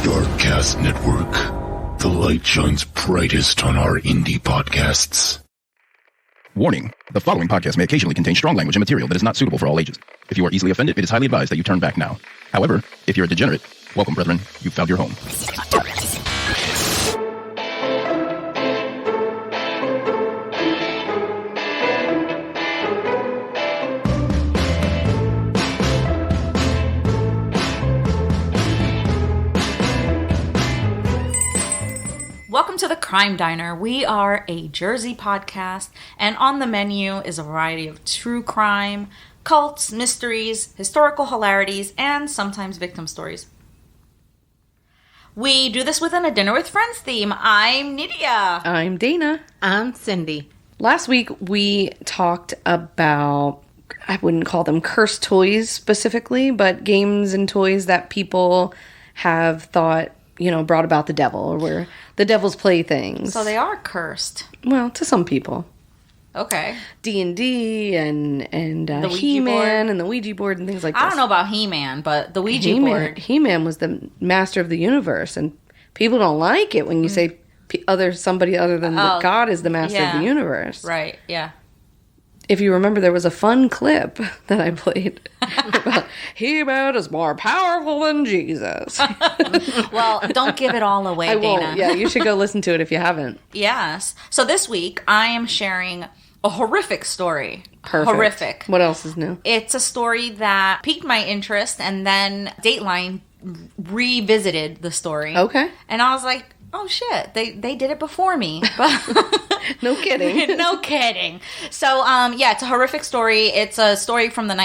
Darkcast Network. The light shines brightest on our indie podcasts. Warning. The following podcast may occasionally contain strong language and material that is not suitable for all ages. If you are easily offended, it is highly advised that you turn back now. However, if you're a degenerate, welcome, brethren. You've found your home. Welcome to the Crime Diner. We are a Jersey podcast, and on the menu is a variety of true crime, cults, mysteries, historical hilarities, and sometimes victim stories. We do this within a Dinner with Friends theme. I'm Nydia. I'm Dana. I'm Cindy. Last week we talked about, I wouldn't call them cursed toys specifically, but games and toys that people have thought, brought about the devil, or were the devil's playthings. So they are cursed. Well, to some people. Okay. D&D and the Ouija He-Man board. and the Ouija board and things like that. I don't know about He-Man, but the Ouija board. He-Man was the master of the universe, and people don't like it when you say somebody other than God is the master of the universe. Right, yeah. If you remember, there was a fun clip that I played about He-Man is more powerful than Jesus. Well, don't give it all away, I Dana. won't. Yeah, you should go listen to it if you haven't. Yes. So this week, I am sharing a horrific story. Perfect. Horrific. What else is new? It's a story that piqued my interest, and then Dateline revisited the story. Okay. And I was like, oh shit, they did it before me. No kidding. No kidding. So, it's a horrific story. It's a story from the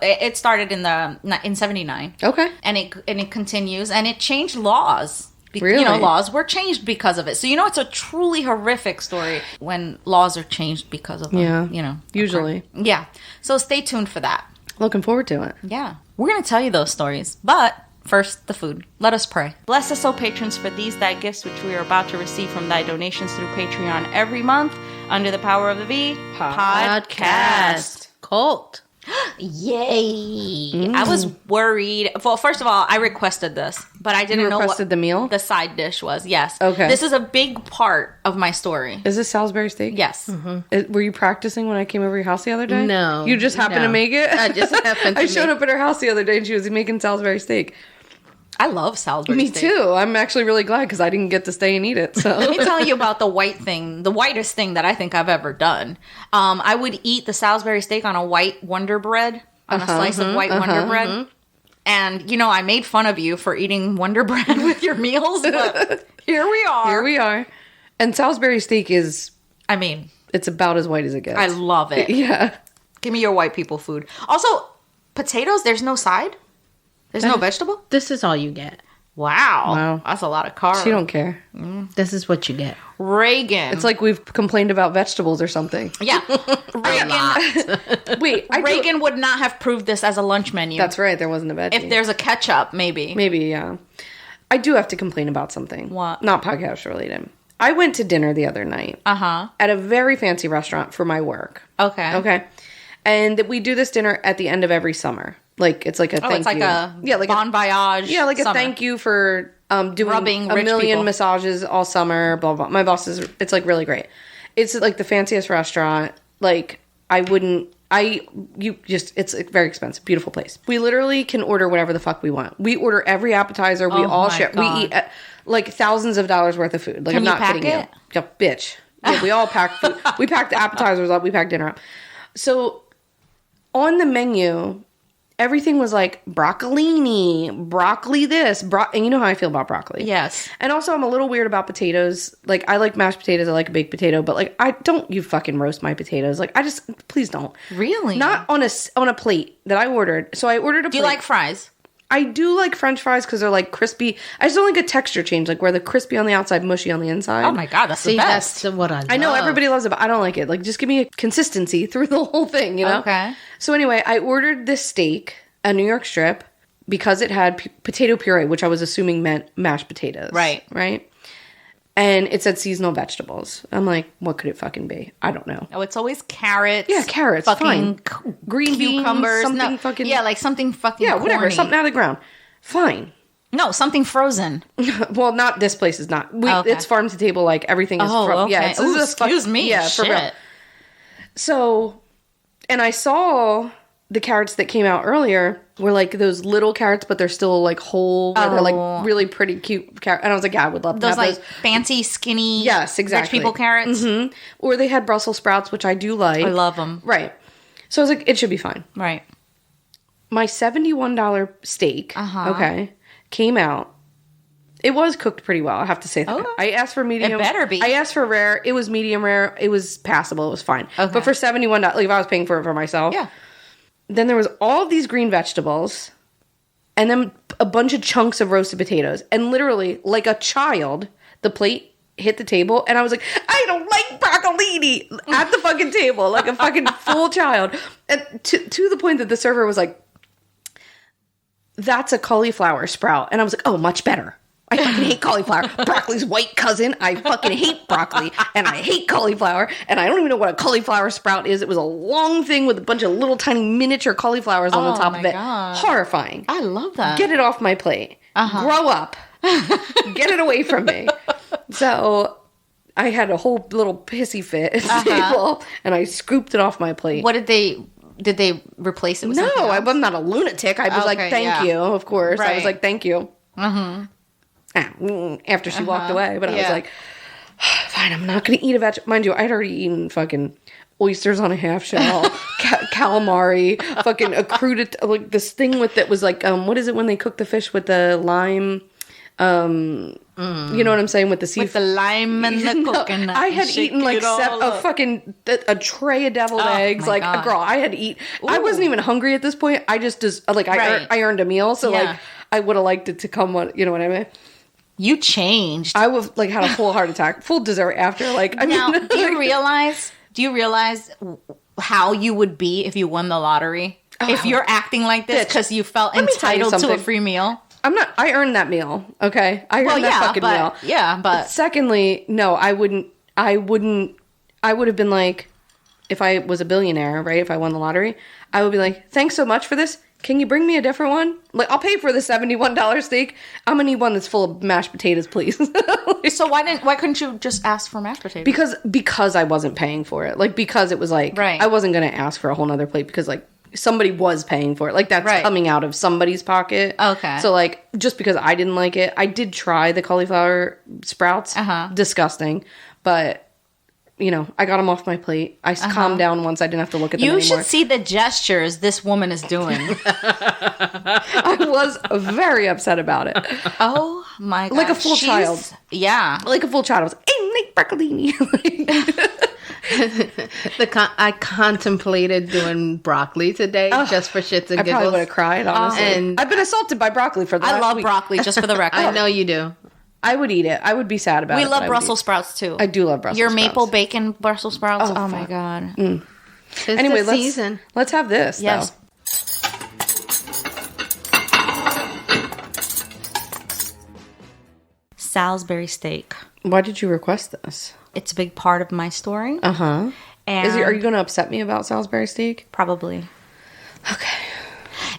it started in 79. Okay. And it continues, and it changed laws. Really? Laws were changed because of it. So, it's a truly horrific story when laws are changed because of them. Yeah. Usually. Yeah. So stay tuned for that. Looking forward to it. Yeah. We're going to tell you those stories, but first, the food. Let us pray. Bless us, O patrons, for these thy gifts which we are about to receive from thy donations through Patreon every month under the power of the V podcast. Cult. Yay! I was worried. Well, first of all, I requested this, but I didn't know what the meal? the side dish was. Yes. Okay. This is a big part of my story. Is this Salisbury steak? Yes. Were you practicing when I came over your house the other day? No. You just happened to make it? I just happened to I showed up at her house the other day and she was making Salisbury steak. I love Salisbury Me steak. too. I'm actually really glad because I didn't get to stay and eat it. So Let me tell you about the whitest thing that I think I've ever done. I would eat the Salisbury steak on a white Wonder Bread, on a slice of white Wonder Bread. And, I made fun of you for eating Wonder Bread with your meals, but here we are. Here we are. And Salisbury steak is, I it's about as white as it gets. I love it. Yeah. Give me your white people food. Also, potatoes, there's no side? There's no vegetable? This is all you get. Wow. That's a lot of carbs. She don't care. This is what you get. Reagan. It's like we've complained about vegetables or something. Yeah. Reagan. Wait, Reagan would not have proved this as a lunch menu. That's right. There wasn't a veggie. If there's a ketchup, maybe. Maybe, yeah. I do have to complain about something. What? Not podcast related. I went to dinner the other night. Uh-huh. At a very fancy restaurant for my work. Okay. Okay. And we do this dinner at the end of every summer. Like, it's like a thank you. It's like a bon voyage. Yeah, like summer. a thank you for doing Rubbing a rich million people. massages all summer, blah, blah. My boss it's like really great. It's like the fanciest restaurant. Like, it's very expensive. Beautiful place. We literally can order whatever the fuck we want. We order every appetizer. We all share. God. We eat like thousands of dollars worth of food. Like, Can I'm you not pack kidding it? you. Yeah, bitch. Yeah, we all pack food. We pack the appetizers up. We pack dinner up. So, on the menu, everything was like broccolini, broccoli this, and you know how I feel about broccoli. Yes. And also, I'm a little weird about potatoes. Like, I like mashed potatoes. I like a baked potato. But, like, you fucking roast my potatoes. Like, please don't. Really? Not on a plate that I ordered. So I ordered a plate. Do you like fries? I do like French fries because they're, like, crispy. I just don't like a texture change. Like, where they're crispy on the outside, mushy on the inside. Oh, my God. That's the best. That's what I love. I know everybody loves it, but I don't like it. Like, just give me a consistency through the whole thing, you know? Okay. So anyway, I ordered this steak, a New York strip, because it had potato puree, which I was assuming meant mashed potatoes. Right. Right? And it said seasonal vegetables. I'm like, what could it fucking be? I don't know. Oh, it's always carrots. Yeah, carrots, fucking green cucumbers. beans, something fucking... Yeah, like something fucking Yeah, whatever, corny. something out of the ground. Fine. No, something frozen. Well, not this place is not. Okay. It's farm to table. Like everything is. Okay. Yeah. This Ooh, is a excuse me. Yeah. For real. Shit. So, and I saw the carrots that came out earlier were like those little carrots, but they're still like whole. Where they're like really pretty cute carrots. And I was like, yeah, I would love to Those have like those. fancy, skinny, Yes, exactly. rich people carrots. Mm-hmm. Or they had Brussels sprouts, which I do like. I love them. Right. So I was like, it should be fine. Right. My $71 steak, okay, came out. It was cooked pretty well, I have to say that. Okay. I asked for medium. It better be. I asked for rare. It was medium rare. It was passable. It was fine. Okay. But for $71, like if I was paying for it for myself. Yeah. Then there was all of these green vegetables and then a bunch of chunks of roasted potatoes. And literally, like a child, the plate hit the table and I was like, I don't like broccolini at the fucking table, like a fucking full child. And to the point that the server was like, that's a cauliflower sprout. And I was like, oh, much better. I fucking hate cauliflower. Broccoli's white cousin. I fucking hate broccoli. And I hate cauliflower. And I don't even know what a cauliflower sprout is. It was a long thing with a bunch of little tiny miniature cauliflowers on the top of it. God. Horrifying. I love that. Get it off my plate. Grow up. Get it away from me. So I had a whole little pissy fit at the table. And I scooped it off my plate. What did they replace it with? No, something else? I'm not a lunatic. I was like, Okay, thank yeah. you, of course. I was Right. like, thank you. After she walked away. But I was Yeah. like, fine, I'm not going to eat a vegetable. Mind you, I'd already eaten fucking oysters on a half shell, calamari, fucking accrued, like this thing with that was like, what is it when they cook the fish with the lime? You know what I'm saying? With the seafood. With the lime and the coconut. I had and shake eaten like it all up. a tray of deviled eggs. my Like, God. girl, I had eat. I wasn't even hungry at this point. I just like Right. I earned a meal, so Yeah. like I would have liked it to come. You know what I mean? You changed. I would like had a full heart attack, full dessert after. Like, I Now, mean, do you realize how you would be if you won the lottery? If you're acting like this Bitch, because you felt let me tell you entitled to a something. free meal? I'm not. I earned that meal. Okay, I earned that fucking meal. but Secondly, no, I wouldn't. I would have been like, if I was a billionaire, right? If I won the lottery, I would be like, thanks so much for this. Can you bring me a different one? Like, I'll pay for the $71 steak. I'm gonna need one that's full of mashed potatoes, please. so why couldn't you just ask for mashed potatoes? Because I wasn't paying for it. Like, because it was like, Right. I wasn't gonna ask for a whole nother plate because like somebody was paying for it. Like, that's Right. coming out of somebody's pocket. Okay. So like, just because I didn't like it, I did try the cauliflower sprouts. Disgusting, but. You know, I got them off my plate. I calmed down once I didn't have to look at them You anymore. should see the gestures this woman is doing. I was very upset about it. Oh my god. Like a full child. Yeah. Like a full child. I was like, hey, make broccolini. I contemplated doing broccoli today just for shits and I giggles. probably would have cried, honestly. And- I've been assaulted by broccoli for the I last love week. broccoli, just for the record. I know you do. I would eat it. I would be sad about We it. but love I would Brussels eat sprouts too. I do love Brussels Your sprouts. maple bacon Brussels sprouts. Oh, my fuck. god. It's Anyway, the season. let's have this, Yes. though. Salisbury steak. Why did you request this? It's a big part of my story. Uh-huh. And Are you going to upset me about Salisbury steak? probably. Okay.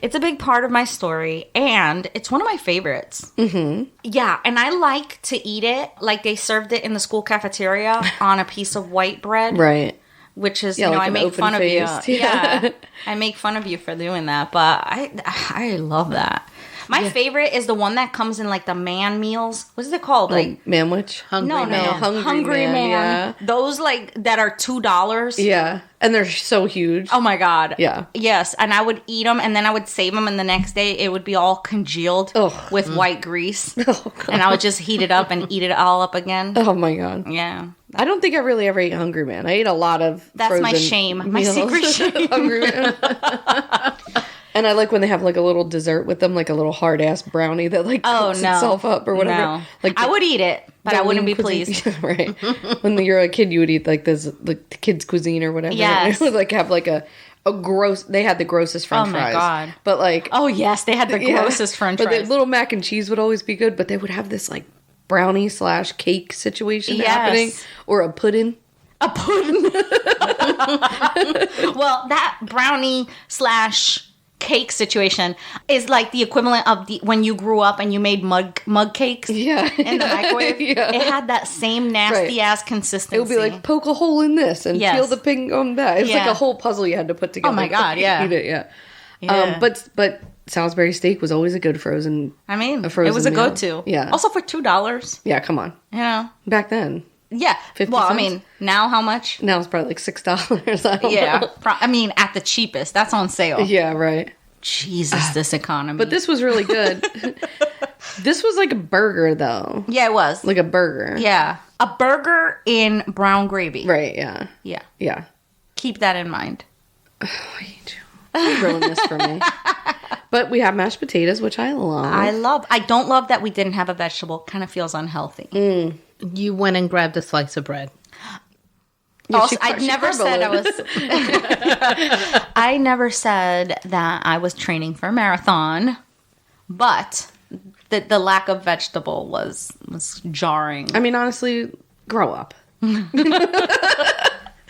It's a big part of my story, and it's one of my favorites. Mm-hmm. Yeah, and I like to eat it like they served it in the school cafeteria on a piece of white bread. Right. Which is, Yeah, like I an make fun of you. open-faced, Yeah. I make fun of you for doing that, but I love that. My favorite is the one that comes in like the man meals. What is it called? Like Manwich? no, Hungry man. Yeah. Those like that are $2. Yeah. And they're so huge. Oh my god. Yeah. Yes, and I would eat them, and then I would save them, and the next day it would be all congealed Ugh. with white grease, Oh, God. and I would just heat it up and eat it all up again. Oh, my God. Yeah. I don't think I really ever ate Hungry Man. I ate a lot of That's my frozen shame. My meals. secret shame. Hungry Man. And I like when they have like a little dessert with them, like a little hard ass brownie that like cooks itself up or whatever. No. Like I would eat it, but I wouldn't be cuisine. pleased. Yeah, right. When you're a kid, you would eat like this, like the kids' cuisine or whatever. Yes. And it would like have like a gross. They had the grossest French Oh my fries. God. But like, Oh yes, they had the yeah. grossest French but fries. the little mac and cheese would always be good. But they would have this like brownie / cake situation Yes. happening, or a pudding. A pudding. Well, that brownie / cake situation is like the equivalent of when you grew up and you made mug cakes in the microwave. Yeah. It had that same nasty ass consistency. It would be like, poke a hole in this and peel the ping on that. It's like a whole puzzle you had to put together. Oh my God, yeah. Eat it, but Salisbury steak was always a good frozen. I mean, it was a meal. go-to. Yeah. Also for $2. Yeah, come on. You know. Back then. Yeah. 50 well, cents? I mean, now how much? Now it's probably like $6. I don't know. I mean, at the cheapest. That's on sale. Yeah, right. Jesus, this economy. But this was really good. This was like a burger, though. Yeah, it was. Like a burger. Yeah. A burger in brown gravy. Right, yeah. Yeah. Yeah. Keep that in mind. I hate you. You're ruining this for me. But we have mashed potatoes, which I love. I don't love that we didn't have a vegetable. Kind of feels unhealthy. You went and grabbed a slice of bread. Yeah, Also, I never said I was. I never said that I was training for a marathon, but the lack of vegetable was jarring. I mean, honestly, grow up.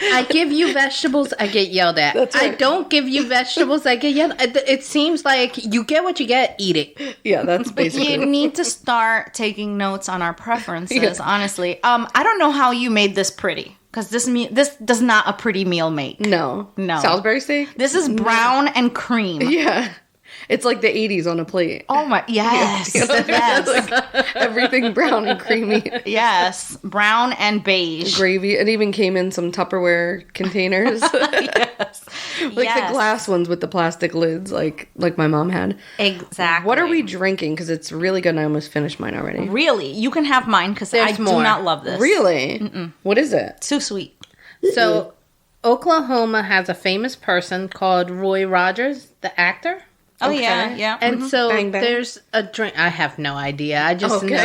I give you vegetables, I get yelled at. That's right. I don't give you vegetables, I get yelled at. It seems like you get what you get, eat it. Yeah, that's basically You need to start taking notes on our preferences. Honestly, I don't know how you made this pretty. Because this does not a pretty meal make. No. Salisbury steak? This is brown and cream. Yeah. It's like the 80s on a plate. Oh my, yes. Yes. Like everything brown and creamy. Yes. Brown and beige. Gravy. It even came in some Tupperware containers. Yes. Like the glass ones with the plastic lids, like my mom had. Exactly. What are we drinking? Because it's really good and I almost finished mine already. Really? You can have mine because I do not love this. Really? Mm-mm. What is it? Too sweet. So, Oklahoma has a famous person called Roy Rogers, the actor. Oh, okay. Yeah. And so Bang, bang. there's a drink. I have no idea. I just know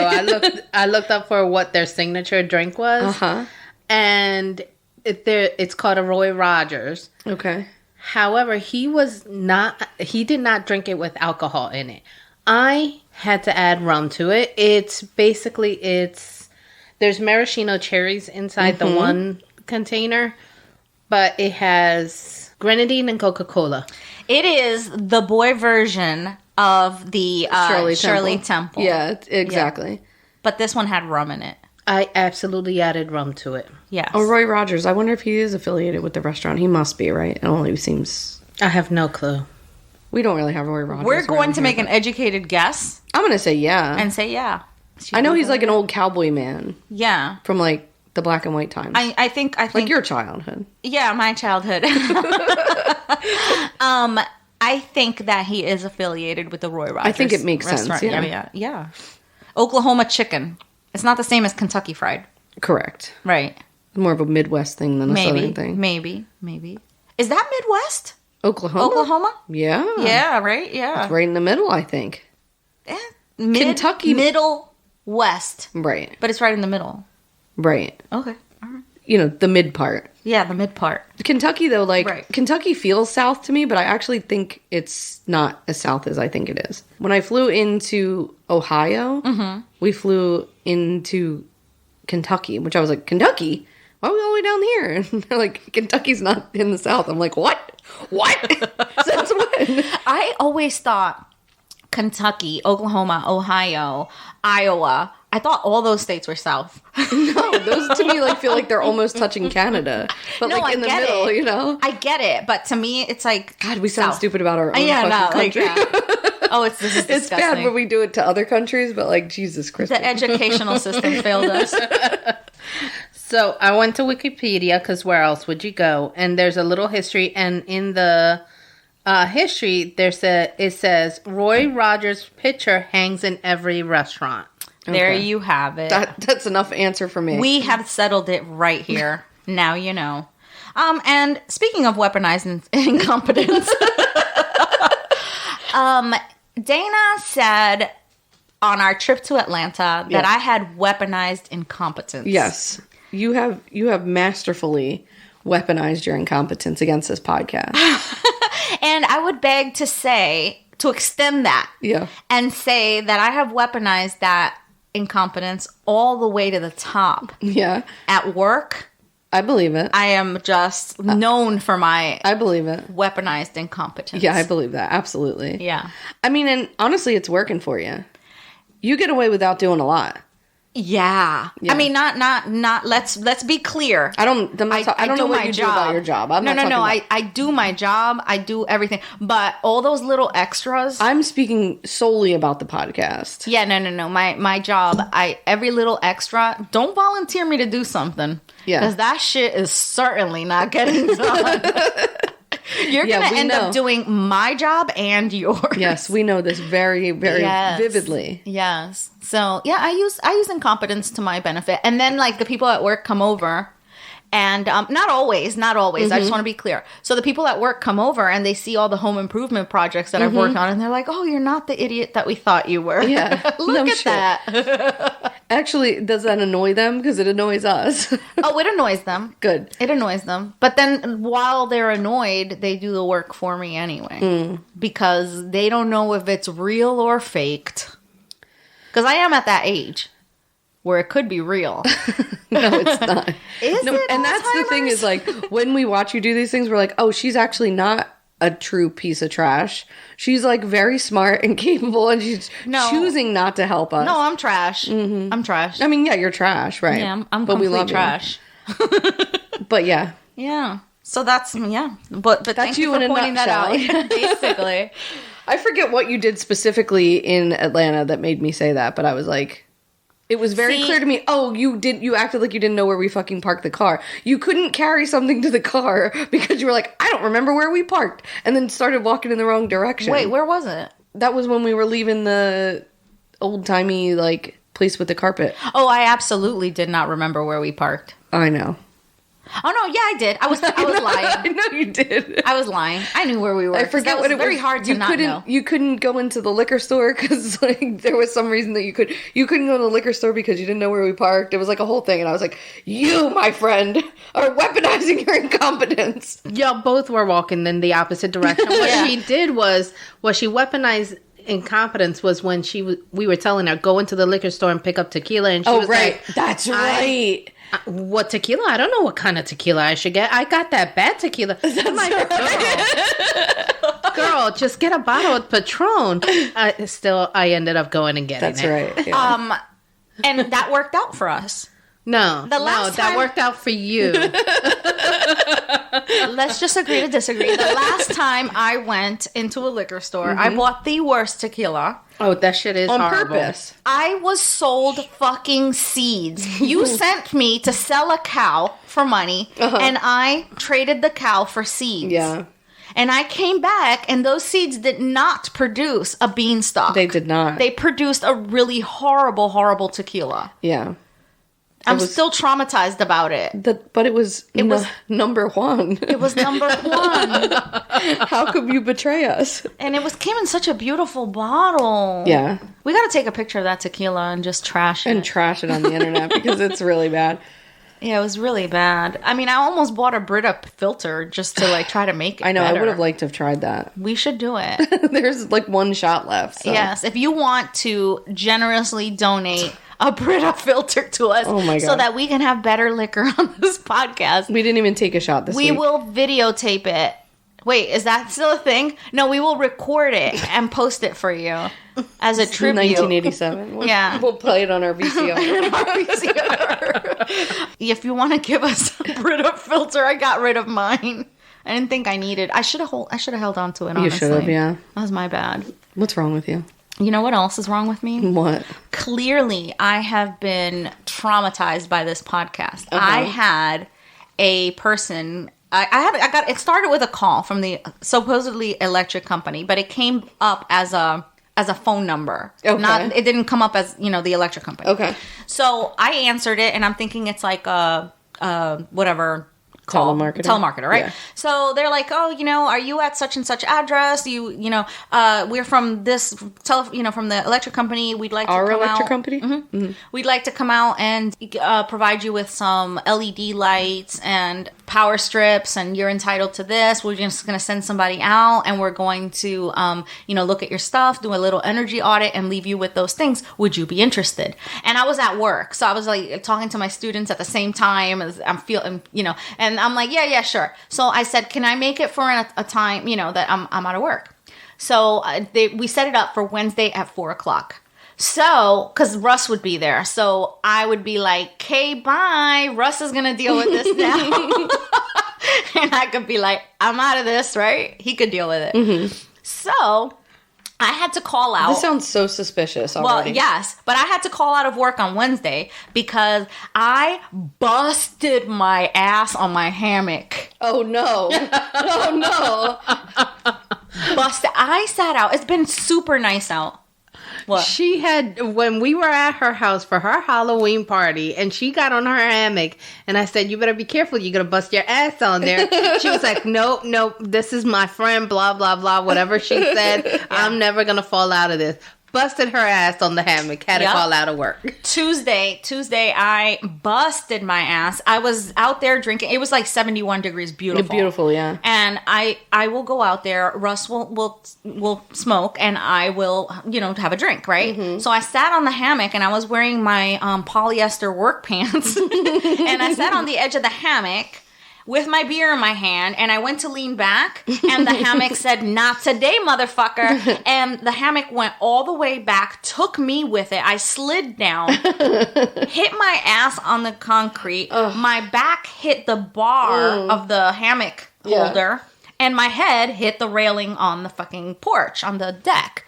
I looked up for what their signature drink was. And it's called a Roy Rogers. Okay. However, he did not drink it with alcohol in it. I had to add rum to it. There's maraschino cherries inside the one container, but it has grenadine and Coca-Cola. It is the boy version of the Shirley Temple. Yeah, exactly. Yeah. But this one had rum in it. I absolutely added rum to it. Yes. Oh, Roy Rogers. I wonder if he is affiliated with the restaurant. He must be, right? It only seems... I have no clue. We don't really have Roy Rogers. We're going to make an educated guess. I'm going to say yeah. And say yeah. I know he's like an old cowboy man. Yeah. From like the black and white times. I think like your childhood. Yeah, my childhood. I think that he is affiliated with the Roy Rogers. I think it makes restaurant. sense. Yeah. Oklahoma chicken. It's not the same as Kentucky Fried. Correct. Right. More of a Midwest thing than a Southern thing. Maybe. Is that Midwest? Oklahoma? Yeah. Yeah, right? Yeah. It's right in the middle, I think. Kentucky. Middle West. Right. But it's right in the middle. Right. Okay. All right. You know, the mid part. Yeah, the mid part. Kentucky, though, right. Kentucky feels south to me, but I actually think it's not as south as I think it is. When I flew into Ohio, we flew into Kentucky, which I was like, Kentucky? Why are we all the way down here? And they're like, Kentucky's not in the south. I'm like, what? Since when? I always thought Kentucky, Oklahoma, Ohio, Iowa. I thought all those states were south. No, those to me feel like they're almost touching Canada, but No, in the middle, you know. I get it, but to me, it's like God, we sound south. stupid about our own country. Oh, this is disgusting. It's bad when we do it to other countries, but Jesus Christ, the educational system failed us. So I went to Wikipedia because where else would you go? And there's a little history, and in the history, it says Roy Rogers' picture hangs in every restaurant. There you have it. That's enough answer for me. We have settled it right here. Now you know. And speaking of weaponized incompetence, Dana said on our trip to Atlanta that I had weaponized incompetence. Yes, you have masterfully weaponized your incompetence against this podcast. And I would beg to extend that. Yeah. And say that I have weaponized that incompetence all the way to the top. Yeah. At work, I believe it. I am just known for my I believe it. weaponized incompetence. Yeah, I believe that. Absolutely. Yeah. I mean, and honestly, it's working for you. You get away without doing a lot. Yeah. Yeah. I mean, not. Let's be clear. I don't know what you do about your job. No. I do my job. I do everything. But all those little extras. I'm speaking solely about the podcast. Yeah, no. My job. Every little extra. Don't volunteer me to do something. Yeah. Because that shit is certainly not getting done. You're going to end up doing my job and yours. Yes, we know this very, very vividly. Yes. So, yeah, I use incompetence to my benefit. And then, like, the people at work come over. And not always. Mm-hmm. I just want to be clear. So the people at work come over and they see all the home improvement projects that I've worked on. And they're like, oh, you're not the idiot that we thought you were. Yeah. Look at that. Actually, does that annoy them? Because it annoys us. Oh, it annoys them. Good. It annoys them. But then while they're annoyed, they do the work for me anyway. Because they don't know if it's real or faked. Because I am at that age where it could be real. No, it's not. Is it? And that's the thing is, like, when we watch you do these things, we're like, oh, she's actually not a true piece of trash. She's, like, very smart and capable, and she's choosing not to help us. No, I'm trash. Mm-hmm. I'm trash. I mean, yeah, you're trash, right? Yeah, I'm but complete we love trash. But yeah. Yeah. So that's, But that's thank you you for in a pointing that nutshell. out. Basically. I forget what you did specifically in Atlanta that made me say that, but I was like... It was very clear to me, oh, you acted like you didn't know where we fucking parked the car. You couldn't carry something to the car because you were like, I don't remember where we parked. And then started walking in the wrong direction. Wait, where was it? That was when we were leaving the old-timey, like, place with the carpet. Oh, I absolutely did not remember where we parked. I know. Oh, no, yeah, I did. I was lying. I know you did. I was lying. I knew where we were. I forget what it was. Very hard to not know. You couldn't go into the liquor store because, like, there was some reason that you couldn't go to the liquor store because you didn't know where we parked. It was like a whole thing, and I was like, you, my friend, are weaponizing your incompetence. Yeah, both were walking in the opposite direction. What she did was, what she weaponized incompetence was when we were telling her, go into the liquor store and pick up tequila, and she was like, that's right. What tequila? I don't know what kind of tequila I should get. I got that bad tequila. I'm like, girl, just get a bottle of Patron. I ended up going and getting it. That's right. Yeah. And that worked out for us. That worked out for you. Let's just agree to disagree. The last time I went into a liquor store, I bought the worst tequila. Oh, that shit is on horrible. Purpose. I was sold fucking seeds. You sent me to sell a cow for money, and I traded the cow for seeds. Yeah. And I came back, and those seeds did not produce a beanstalk. They did not. They produced a really horrible, horrible tequila. Yeah. I'm still traumatized about it. But it was number one. It was number one. How could you betray us? And it came in such a beautiful bottle. Yeah. We got to take a picture of that tequila and just trash it. And trash it on the internet because it's really bad. Yeah, it was really bad. I mean, I almost bought a Brita filter just to, like, try to make it I know, better. I would have liked to have tried that. We should do it. There's, like, one shot left. So. Yes, if you want to generously donate a Brita filter to us so that we can have better liquor on this podcast. We didn't even take a shot this week. We will videotape it. Wait, is that still a thing? No, we will record it and post it for you as a tribute. 1987. We'll play it on our VCR. If you want to give us a Brita filter, I got rid of mine. I didn't think I needed. I should have held on to it, honestly. You should have, yeah. That was my bad. What's wrong with you? You know what else is wrong with me? What? Clearly, I have been traumatized by this podcast. I had a person. It started with a call from the supposedly electric company, but it came up as a phone number. Okay. It didn't come up as, the electric company. Okay. So I answered it, and I'm thinking it's like a whatever Telemarketer, right? Yeah. So they're like, oh, are you at such and such address? We're from this from the electric company. We'd like to come electric out. company. Mm-hmm. We'd like to come out and provide you with some LED lights and power strips, and you're entitled to this. We're just going to send somebody out, and we're going to look at your stuff, do a little energy audit, and leave you with those things. Would you be interested? And I was at work, so I was like talking to my students at the same time as I'm feeling, and I'm like, yeah, sure. So I said, can I make it for a time, that I'm out of work? So we set it up for Wednesday at 4:00. So, because Russ would be there. So I would be like, okay, bye. Russ is going to deal with this now. And I could be like, I'm out of this, right? He could deal with it. Mm-hmm. So I had to call out. This sounds so suspicious already. Well, yes. But I had to call out of work on Wednesday because I busted my ass on my hammock. Oh, no. Oh, no. Busted. I sat out. It's been super nice out. What? She had, when we were at her house for her Halloween party, and she got on her hammock, and I said, you better be careful, you're going to bust your ass on there. She was like, nope, this is my friend, blah, blah, blah, whatever she said. Yeah. I'm never going to fall out of this. Busted her ass on the hammock, had to call out of work. Tuesday, I busted my ass. I was out there drinking. It was like 71 degrees, beautiful. Beautiful, yeah. And I will go out there. Russ will smoke, and I will, have a drink, right? Mm-hmm. So I sat on the hammock, and I was wearing my polyester work pants. And I sat on the edge of the hammock with my beer in my hand, and I went to lean back, and the hammock said, not today, motherfucker. And the hammock went all the way back, took me with it. I slid down, hit my ass on the concrete. Ugh. My back hit the bar of the hammock holder, and my head hit the railing on the fucking porch, on the deck.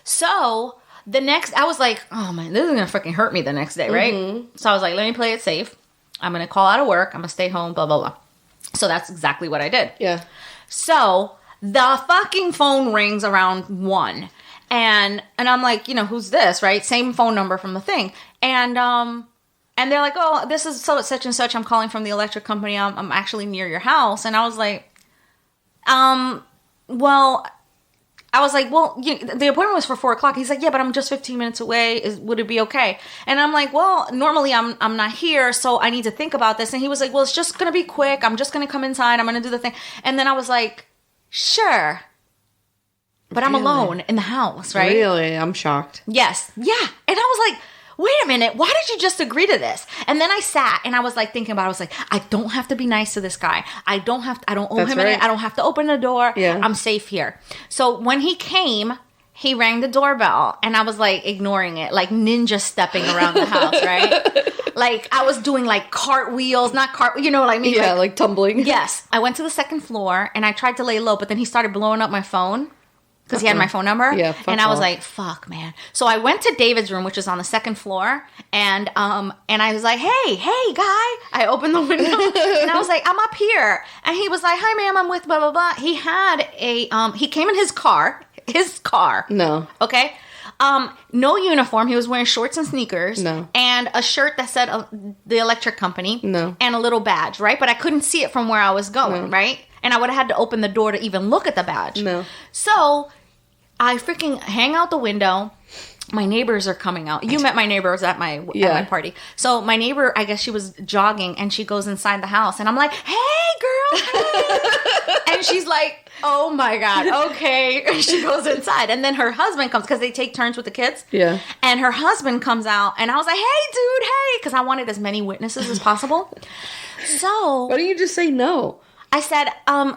So I was like, oh man, this is gonna fucking hurt me the next day, right? Mm-hmm. So I was like, let me play it safe. I'm gonna call out of work. I'm gonna stay home, blah, blah, blah. So that's exactly what I did. Yeah. So the fucking phone rings around 1. And I'm like, who's this, right? Same phone number from the thing. And they're like, oh, this is such and such. I'm calling from the electric company. I'm actually near your house. And I was like, well, the appointment was for 4:00. He's like, yeah, but I'm just 15 minutes away. Would it be okay? And I'm like, well, normally I'm not here, so I need to think about this. And he was like, well, it's just going to be quick. I'm just going to come inside. I'm going to do the thing. And then I was like, sure. But I'm alone in the house, right? Really? I'm shocked. Yes. Yeah. And I was like, wait a minute, why did you just agree to this? And then I sat and I was like thinking about it. I was like, I don't have to be nice to this guy. I don't owe him anything. I don't have to open the door. Yeah. I'm safe here. So when he came, he rang the doorbell and I was like ignoring it, like ninja stepping around the house, right? Like I was doing like cartwheels, you know what I mean? Yeah, like tumbling. Yes. I went to the second floor and I tried to lay low, but then he started blowing up my phone. Because he had my phone number. Yeah, and I was like, fuck, man. So I went to David's room, which is on the second floor. And I was like, hey, guy. I opened the window. And I was like, I'm up here. And he was like, hi, ma'am. I'm with blah, blah, blah. He had he came in his car. No. Okay. No uniform. He was wearing shorts and sneakers. No. And a shirt that said the electric company. No. And a little badge, right? But I couldn't see it from where I was going, right? And I would have had to open the door to even look at the badge. No. So I freaking hang out the window. My neighbors are coming out. You met my neighbors at my party. So my neighbor, I guess she was jogging and she goes inside the house. And I'm like, hey, girl. Hey. And she's like, oh, my God. Okay. And she goes inside. And then her husband comes because they take turns with the kids. Yeah. And her husband comes out. And I was like, hey, dude, hey. Because I wanted as many witnesses as possible. So. Why don't you just say no? I said,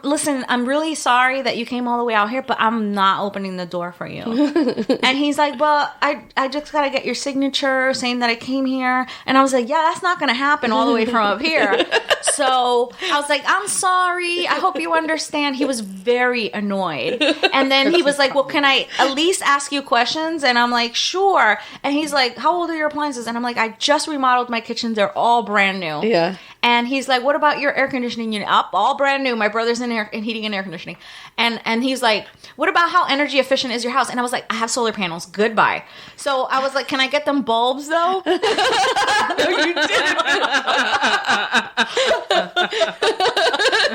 listen, I'm really sorry that you came all the way out here, but I'm not opening the door for you. And he's like, well, I just got to get your signature saying that I came here. And I was like, yeah, that's not going to happen all the way from up here. So I was like, I'm sorry. I hope you understand. He was very annoyed. And then he was like, well, can I at least ask you questions? And I'm like, sure. And he's like, how old are your appliances? And I'm like, I just remodeled my kitchen. They're all brand new. Yeah. And he's like, what about your air conditioning unit? Up, all brand new. My brother's in heating and air conditioning. And he's like, what about how energy efficient is your house? And I was like, I have solar panels. Goodbye. So I was like, can I get them bulbs though? No, you didn't.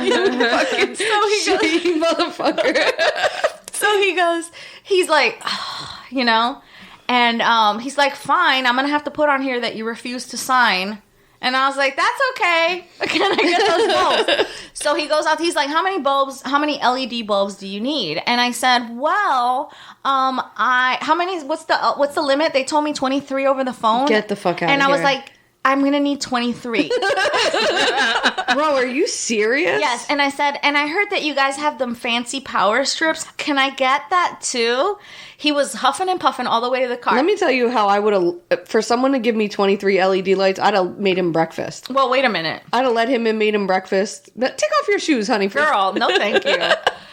Fucking shitty motherfucker. So he goes, he's like, you know, and he's like, fine, I'm going to have to put on here that you refuse to sign. And I was like, that's okay. Can I get those bulbs? So he goes out, he's like, how many LED bulbs do you need? And I said, well, what's the limit? They told me 23 over the phone. Get the fuck out of here. And I was like, I'm going to need 23. Bro, are you serious? Yes. And I said, and I heard that you guys have them fancy power strips. Can I get that too? He was huffing and puffing all the way to the car. Let me tell you how I would have, for someone to give me 23 LED lights, I'd have made him breakfast. Well, wait a minute. I'd have let him and made him breakfast. Take off your shoes, honey. Girl, no thank you.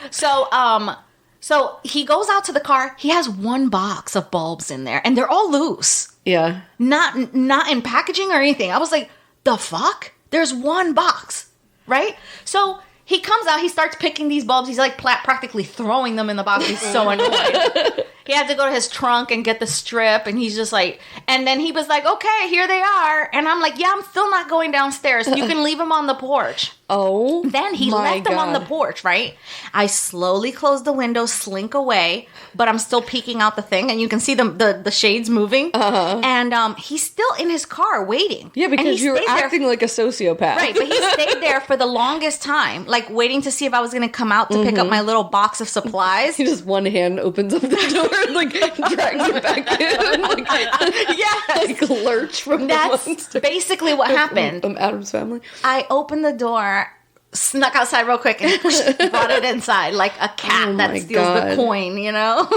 So he goes out to the car. He has one box of bulbs in there, and they're all loose. Yeah. Not in packaging or anything. I was like, the fuck? There's one box, right? So he comes out. He starts picking these bulbs. He's like practically throwing them in the box. He's so annoyed. He had to go to his trunk and get the strip, and he's just like, and then he was like, okay, here they are. And I'm like, yeah, I'm still not going downstairs. You can leave them on the porch. Oh, then he left them on the porch, right? I slowly close the window, slink away, but I'm still peeking out the thing, and you can see the shades moving. Uh-huh. And he's still in his car waiting. Yeah, because you're acting like a sociopath. Right, but he stayed there for the longest time, like waiting to see if I was going to come out to pick up my little box of supplies. He just one hand opens up the door and like drags it back in. Like, yes. Like lurch from the monster. That's basically what happened. From Adam's Family. I opened the door, snuck outside real quick, and brought it inside like a cat that steals the coin, you know?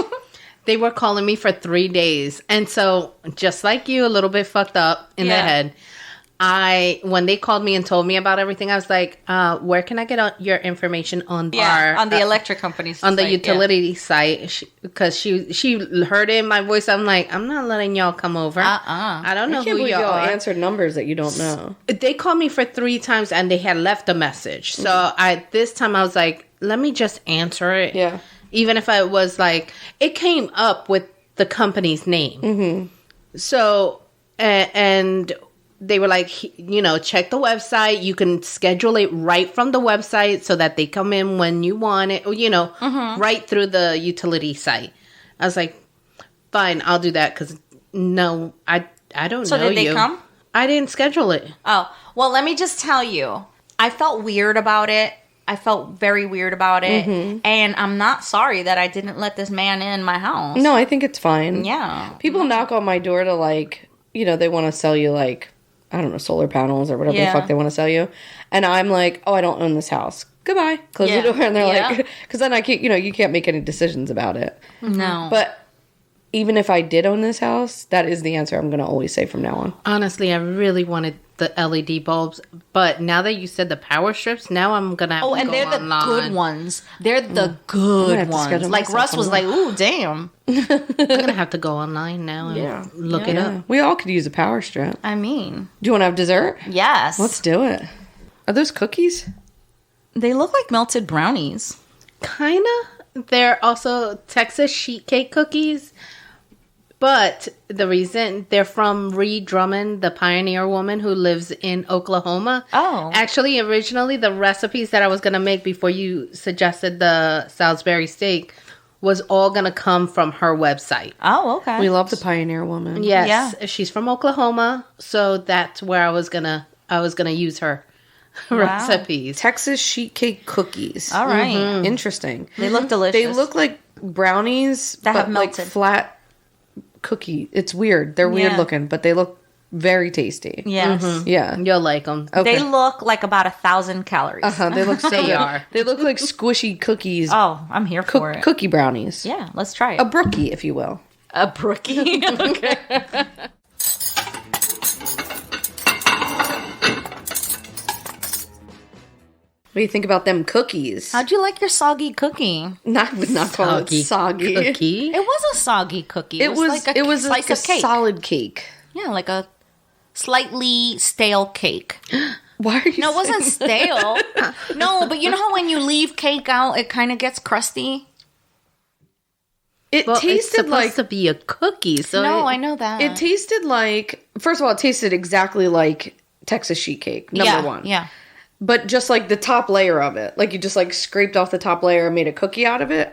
They were calling me for 3 days. And so, just like you, a little bit fucked up in the head, when they called me and told me about everything, I was like, where can I get your information on on the electric company's on the utility site? Because she heard it in my voice. I'm like, I'm not letting y'all come over. I don't know who y'all are. Answered numbers that you don't know. They called me for 3 times and they had left a message. So this time I was like, let me just answer it. Yeah. Even if I was like, it came up with the company's name. Mm-hmm. So, and they were like, you know, check the website. You can schedule it right from the website so that they come in when you want it, you know, right through the utility site. I was like, fine, I'll do that because no, I don't know you. So did they come? I didn't schedule it. Oh, well, let me just tell you. I felt weird about it. I felt very weird about it. Mm-hmm. And I'm not sorry that I didn't let this man in my house. No, I think it's fine. Yeah. People knock on my door to like, you know, they want to sell you like, I don't know, solar panels or whatever the fuck they want to sell you. And I'm like, oh, I don't own this house. Goodbye. Close the door. And they're like, because then I can't, you know, you can't make any decisions about it. No. But even if I did own this house, that is the answer I'm going to always say from now on. Honestly, I really wanted the LED bulbs. But now that you said the power strips, now I'm going to have to go online. Oh, and they're the good ones. They're the good ones. Like Russ was like, ooh, damn. I'm going to have to go online now and look it up. We all could use a power strip. I mean. Do you want to have dessert? Yes. Let's do it. Are those cookies? They look like melted brownies. Kind of. They're also Texas sheet cake cookies. But the reason they're from Ree Drummond, the pioneer woman who lives in Oklahoma. Oh. Actually, originally, the recipes that I was going to make before you suggested the Salisbury steak was all going to come from her website. Oh, okay. We love the pioneer woman. Yes. Yeah. She's from Oklahoma. So that's where I was going to use her recipes. Texas sheet cake cookies. All right. Mm-hmm. Interesting. They look delicious. They look like brownies, that but have melted. like flat cookie. It's weird. They're weird looking, but they look very tasty. Yes. Mm-hmm. Yeah. You'll like them. Okay. They look like about 1,000 calories. They look so they good. are. They look like squishy cookies. Oh, I'm here for it. Cookie brownies. Yeah, let's try it. A brookie, if you will. A brookie. Okay. What do you think about them cookies? How'd you like your soggy cookie? Not call it soggy. Cookie? It was a soggy cookie. It was like a slice of cake. Solid cake. Yeah, like a slightly stale cake. Why are you No, it wasn't stale. No, but you know how when you leave cake out, it kind of gets crusty? It Well, tasted it's supposed like to be a cookie. So No, I know that. it tasted like, first of all, it tasted exactly like Texas sheet cake, number one. Yeah. But just like the top layer of it. Like you just like scraped off the top layer and made a cookie out of it.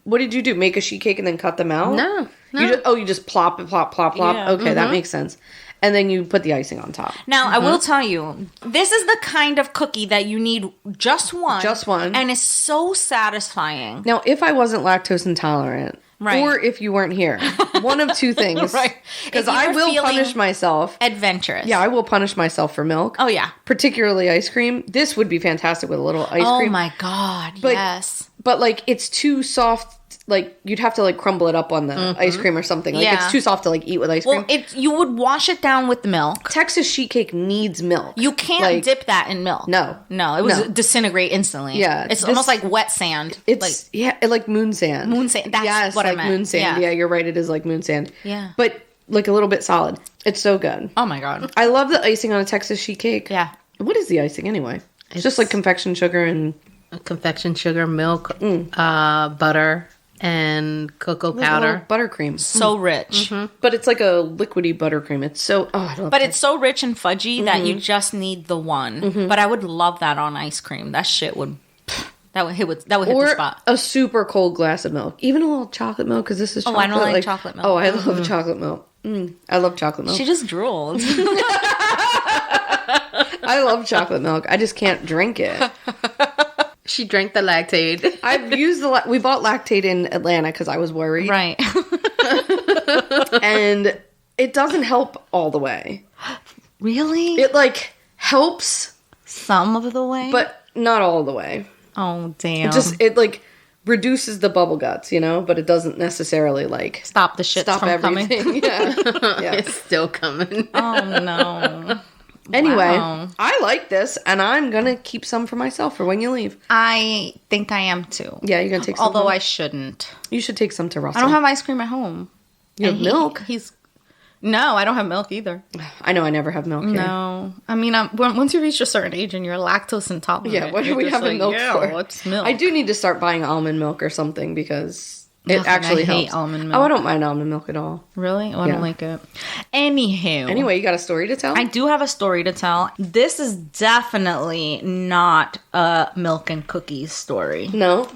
What did you do? Make a sheet cake and then cut them out? No. You just plop it, plop. Yeah. Okay, that makes sense. And then you put the icing on top. Now, I will tell you, this is the kind of cookie that you need just one. Just one. And it's so satisfying. Now, if I wasn't lactose intolerant, Right. or if you weren't here, one of two things. Right. Because If you I were will feeling punish myself. Adventurous. Yeah, I will punish myself for milk. Oh, yeah. Particularly ice cream. This would be fantastic with a little ice Oh, cream. my God. But- yes. But, like, it's too soft. Like, you'd have to, like, crumble it up on the ice cream or something. Like, Yeah. it's too soft to, like, eat with ice cream. Well, you would wash it down with the milk. Texas sheet cake needs milk. You can't Like, dip that in milk. No. No, it was No. disintegrate instantly. Yeah, It's this- almost like wet sand. It's, like moon sand. Moon sand. That's yes, what I like meant. moon sand. Yeah. Yeah, you're right. It is like moon sand. Yeah. But, like, a little bit solid. It's so good. Oh, my God. I love the icing on a Texas sheet cake. Yeah. What is the icing anyway? It's just like confection sugar and Confection sugar, milk, butter, and cocoa powder. buttercream. So rich. But it's like a liquidy buttercream. It's so I love But that. it's so rich and fudgy that you just need the one. But I would love that on ice cream. That shit would hit the or spot. a super cold glass of milk. Even a little chocolate milk because this is chocolate. I don't like chocolate milk. Oh, I love chocolate milk. I love chocolate milk. She just drooled. I love chocolate milk. I just can't drink it. She drank the lactate. I've used we bought lactate in Atlanta because I was worried. Right. And it doesn't help all the way. Really? It like helps, Some of the way? but not all the way. Oh, damn. It like reduces the bubble guts, but it doesn't necessarily like stop the shit stop from coming. everything. Yeah. Yeah. It's still coming. Oh, no. Anyway, Wow. I like this, and I'm gonna keep some for myself for when you leave. I think I am too. Yeah, you're gonna take some. Although home? I shouldn't. You should take some to Russell. I don't have ice cream at home. You have And milk. No, I don't have milk either. I know I never have milk here. No. I mean, once you reach a certain age and you're lactose intolerant. Yeah, what are you're we just having milk for? What's milk? I do need to start buying almond milk or something because it Nothing, actually I hate helps. almond milk. Oh, I don't mind almond milk at all. Really? Oh, I Yeah. don't like it. Anywho. Anyway, you got a story to tell? I do have a story to tell. This is definitely not a milk and cookies story. No?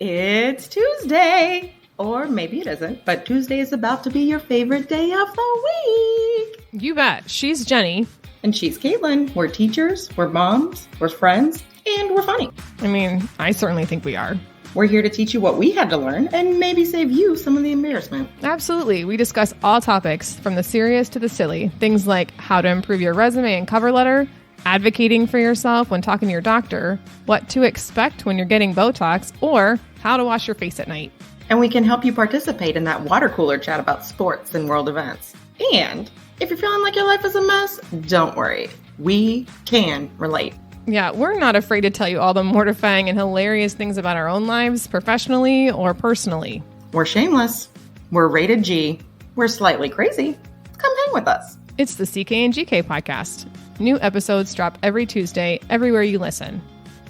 It's Tuesday. Or maybe it isn't, but Tuesday is about to be your favorite day of the week. You bet. She's Jenny. And she's Caitlin. We're teachers, we're moms, we're friends, and we're funny. I mean, I certainly think we are. We're here to teach you what we had to learn and maybe save you some of the embarrassment. Absolutely. We discuss all topics from the serious to the silly. Things like how to improve your resume and cover letter, advocating for yourself when talking to your doctor, what to expect when you're getting Botox, or how to wash your face at night. And we can help you participate in that water cooler chat about sports and world events. And if you're feeling like your life is a mess, don't worry. We can relate. Yeah, we're not afraid to tell you all the mortifying and hilarious things about our own lives, professionally or personally. We're shameless. We're rated G. We're slightly crazy. Come hang with us. It's the CK and GK podcast. New episodes drop every Tuesday, everywhere you listen.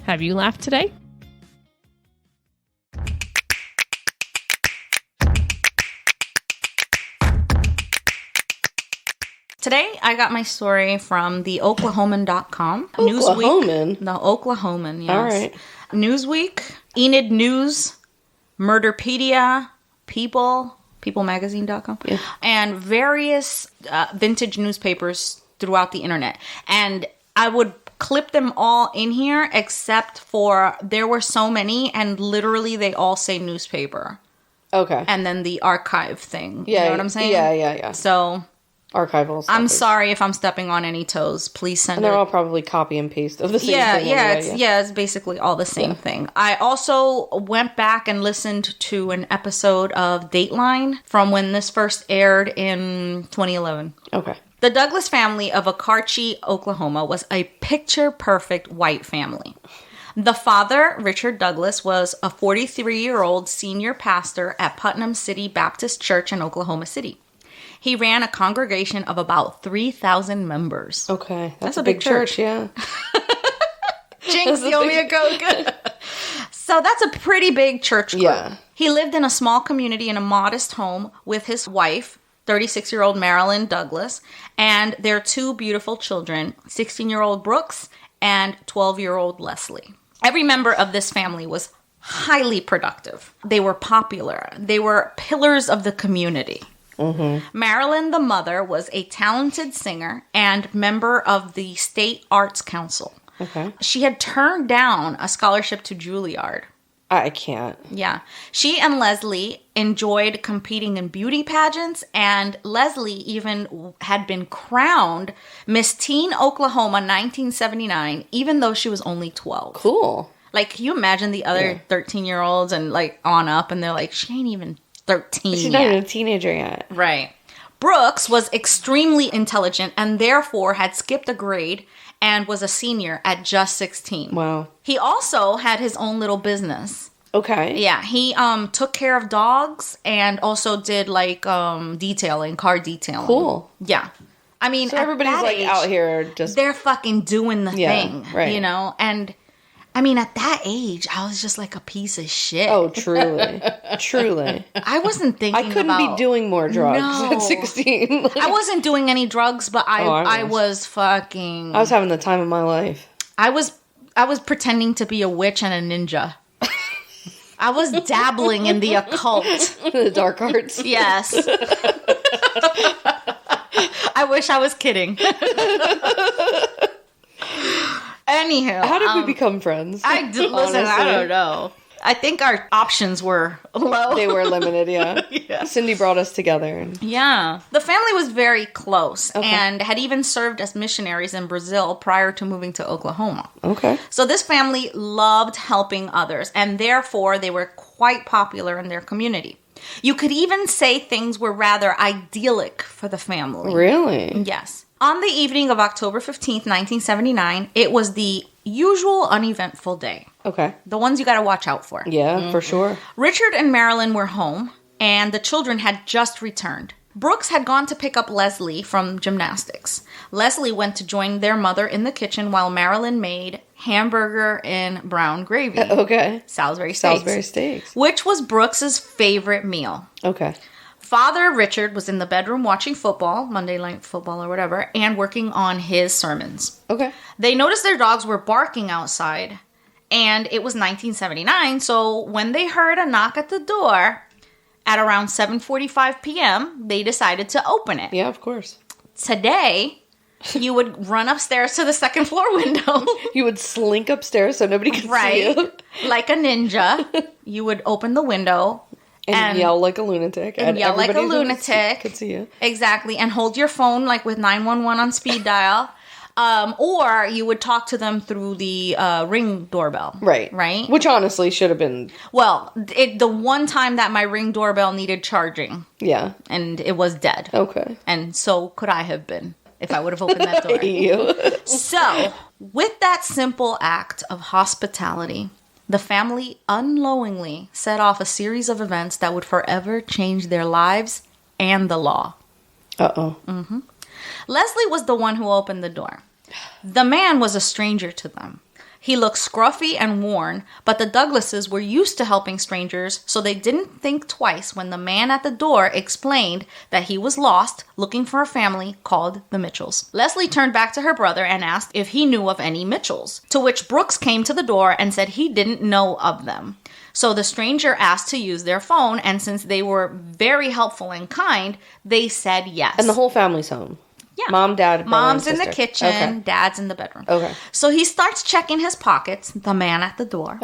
Have you laughed today? Today, I got my story from the Oklahoman.com. Oklahoman? The Oklahoman, yes. All right. Newsweek, Enid News, Murderpedia, peoplemagazine.com, and various vintage newspapers throughout the internet. And I would clip them all in here, except for there were so many, and literally they all say newspaper. Okay. And then the archive thing. Yeah, You know what I'm saying? Yeah. So Archival stuff. I'm sorry if I'm stepping on any toes. Please send And they're it. all probably copy and paste of the same Yeah, thing. yeah, anyway, it's basically all the same thing. I also went back and listened to an episode of Dateline from when this first aired in 2011. Okay. The Douglas family of Okarche, Oklahoma was a picture-perfect white family. The father, Richard Douglas, was a 43-year-old senior pastor at Putnam City Baptist Church in Oklahoma City. He ran a congregation of about 3,000 members. Okay. That's a a big big church, yeah. Jinx, you owe me a Coke. So that's a pretty big church group. Yeah. He lived in a small community in a modest home with his wife, 36-year-old Marilyn Douglas, and their 2 beautiful children, 16-year-old Brooks and 12-year-old Leslie. Every member of this family was highly productive. They were popular. They were pillars of the community. Marilyn, the mother, was a talented singer and member of the State Arts Council. Okay. She had turned down a scholarship to Juilliard. I can't. Yeah. She and Leslie enjoyed competing in beauty pageants, and Leslie even had been crowned Miss Teen Oklahoma 1979, even though she was only 12. Cool. Like, can you imagine the other 13-year-olds and, like, on up, and they're like, she ain't even 13 She's yet. not even a teenager yet. Right. Brooks was extremely intelligent and therefore had skipped a grade and was a senior at just 16. Wow. He also had his own little business. Okay. Yeah, he took care of dogs and also did like detailing, car detailing. Cool. Yeah. I mean, So at everybody's that like age, out here just. they're fucking doing the thing, right. you know? And I mean, at that age, I was just like a piece of shit. Oh, truly. Truly. I wasn't thinking I couldn't be doing more drugs No. at 16. I wasn't doing any drugs, but I was. was fucking. I was having the time of my life. I was pretending to be a witch and a ninja. I was dabbling in the occult. The dark arts. Yes. I wish I was kidding. Anyhow, How did we become friends? listen, I honestly? don't know. I think our options were low. They were limited, yeah. Yeah. Cindy brought us together. Yeah. The family was very close and had even served as missionaries in Brazil prior to moving to Oklahoma. Okay. So this family loved helping others, and therefore they were quite popular in their community. You could even say things were rather idyllic for the family. Really? Yes. On the evening of October 15th, 1979, it was the usual uneventful day. Okay. The ones you got to watch out for. Yeah, for sure. Richard and Marilyn were home, and the children had just returned. Brooks had gone to pick up Leslie from gymnastics. Leslie went to join their mother in the kitchen while Marilyn made hamburger and brown gravy. Okay. Salisbury steaks. Salisbury steaks. Which was Brooks's favorite meal. Okay. Father Richard was in the bedroom watching football, Monday Night Football or whatever, and working on his sermons. Okay. They noticed their dogs were barking outside, and it was 1979, so when they heard a knock at the door at around 7:45 p.m., they decided to open it. Yeah, of course. Today, you would run upstairs to the second floor window. You would slink upstairs so nobody could see you. Like a ninja. You would open the window. And yell like a lunatic. And yell like a everybody that lunatic. could see you. Exactly. And hold your phone like with 911 on speed dial. Or you would talk to them through the Ring doorbell. Right. Right? Which honestly should have been... Well, the one time that my Ring doorbell needed charging. Yeah. And it was dead. Okay. And so could I have been if I would have opened that door. You. So, with that simple act of hospitality, the family unknowingly set off a series of events that would forever change their lives and the law. Uh-oh. Leslie was the one who opened the door. The man was a stranger to them. He looked scruffy and worn, but the Douglases were used to helping strangers, so they didn't think twice when the man at the door explained that he was lost, looking for a family called the Mitchells. Leslie turned back to her brother and asked if he knew of any Mitchells, to which Brooks came to the door and said he didn't know of them. So the stranger asked to use their phone, and since they were very helpful and kind, they said yes. And the whole family's home. Yeah. Mom, dad, brother, Mom's and in the sister. kitchen, Okay. Dad's in the bedroom. Okay. So he starts checking his pockets, the man at the door,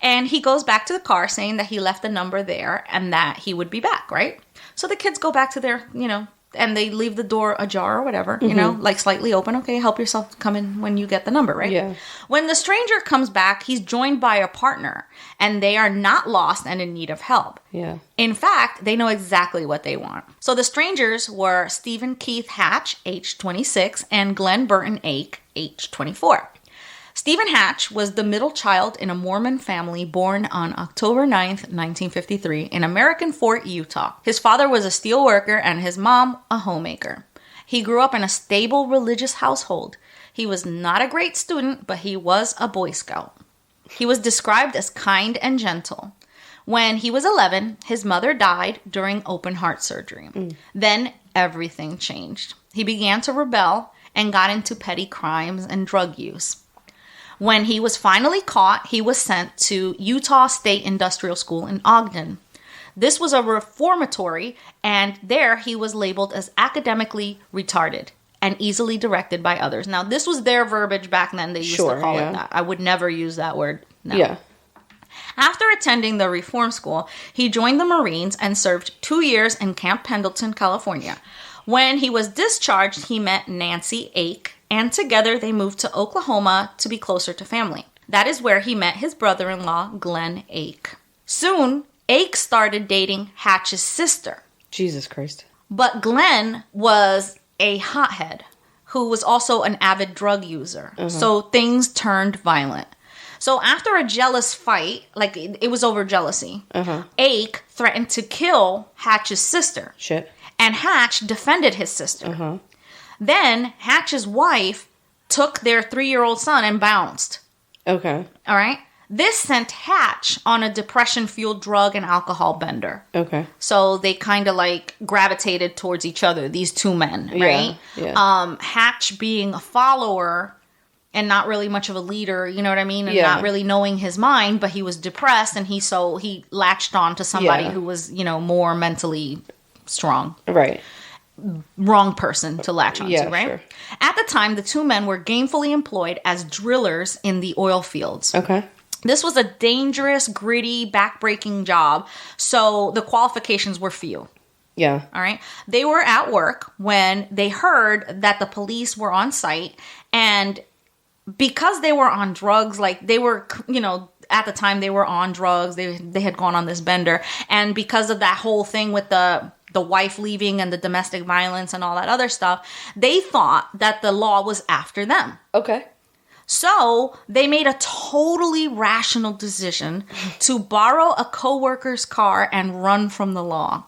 and he goes back to the car saying that he left the number there and that he would be back, right? So the kids go back to their, and they leave the door ajar or whatever, like slightly open. Okay, help yourself, come in when you get the number, right? Yeah. When the stranger comes back, he's joined by a partner, and they are not lost and in need of help. Yeah. In fact, they know exactly what they want. So the strangers were Stephen Keith Hatch, age 26, and Glen Burton Ake, age 24. Stephen Hatch was the middle child in a Mormon family born on October 9th, 1953, in American Fort, Utah. His father was a steel worker and his mom a homemaker. He grew up in a stable religious household. He was not a great student, but he was a Boy Scout. He was described as kind and gentle. When he was 11, his mother died during open heart surgery. Then everything changed. He began to rebel and got into petty crimes and drug use. When he was finally caught, he was sent to Utah State Industrial School in Ogden. This was a reformatory, and there he was labeled as academically retarded and easily directed by others. Now, this was their verbiage back then. They used to call it that. I would never use that word now. Yeah. After attending the reform school, he joined the Marines and served 2 years in Camp Pendleton, California. When he was discharged, he met Nancy Ake, and together they moved to Oklahoma to be closer to family. That is where he met his brother-in-law, Glen Ake. Soon, Ake started dating Hatch's sister. Jesus Christ. But Glen was a hothead who was also an avid drug user. So things turned violent. So after a jealous fight, like it was over jealousy, Ake threatened to kill Hatch's sister. Shit. And Hatch defended his sister. Then Hatch's wife took their 3-year-old son and bounced. Okay. All right? This sent Hatch on a depression-fueled drug and alcohol bender. Okay. So they kind of like gravitated towards each other, these two men, right? Yeah. Hatch being a follower and not really much of a leader, you know what I mean? And not really knowing his mind, but he was depressed and he latched on to somebody who was, more mentally strong. Right. Wrong person to latch onto, right? Sure. At the time, the two men were gainfully employed as drillers in the oil fields. Okay. This was a dangerous, gritty, backbreaking job, so the qualifications were few. Yeah. All right. They were at work when they heard that the police were on site, and because they were on drugs, like they were, at the time they were on drugs, they had gone on this bender, and because of that whole thing with the wife leaving and the domestic violence and all that other stuff, they thought that the law was after them. Okay. So they made a totally rational decision to borrow a coworker's car and run from the law.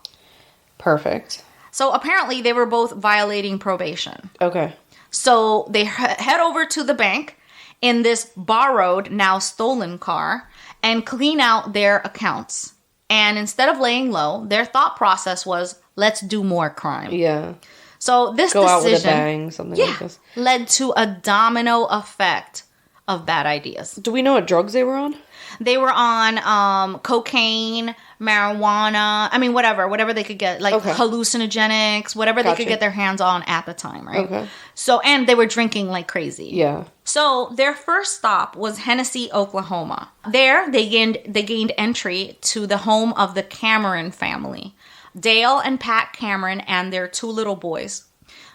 Perfect. So apparently they were both violating probation. Okay. So they head over to the bank in this borrowed, now stolen car and clean out their accounts. And instead of laying low, their thought process was, let's do more crime. Yeah. So this Go decision out with a bang, something like this. led to a domino effect of bad ideas. Do we know what drugs they were on? They were on cocaine, marijuana, whatever they could get, like hallucinogenics, whatever they could get their hands on at the time, right? Okay. So, and they were drinking like crazy. Yeah. So their first stop was Hennessy, Oklahoma. There, they gained entry to the home of the Cameron family. Dale and Pat Cameron and their 2 little boys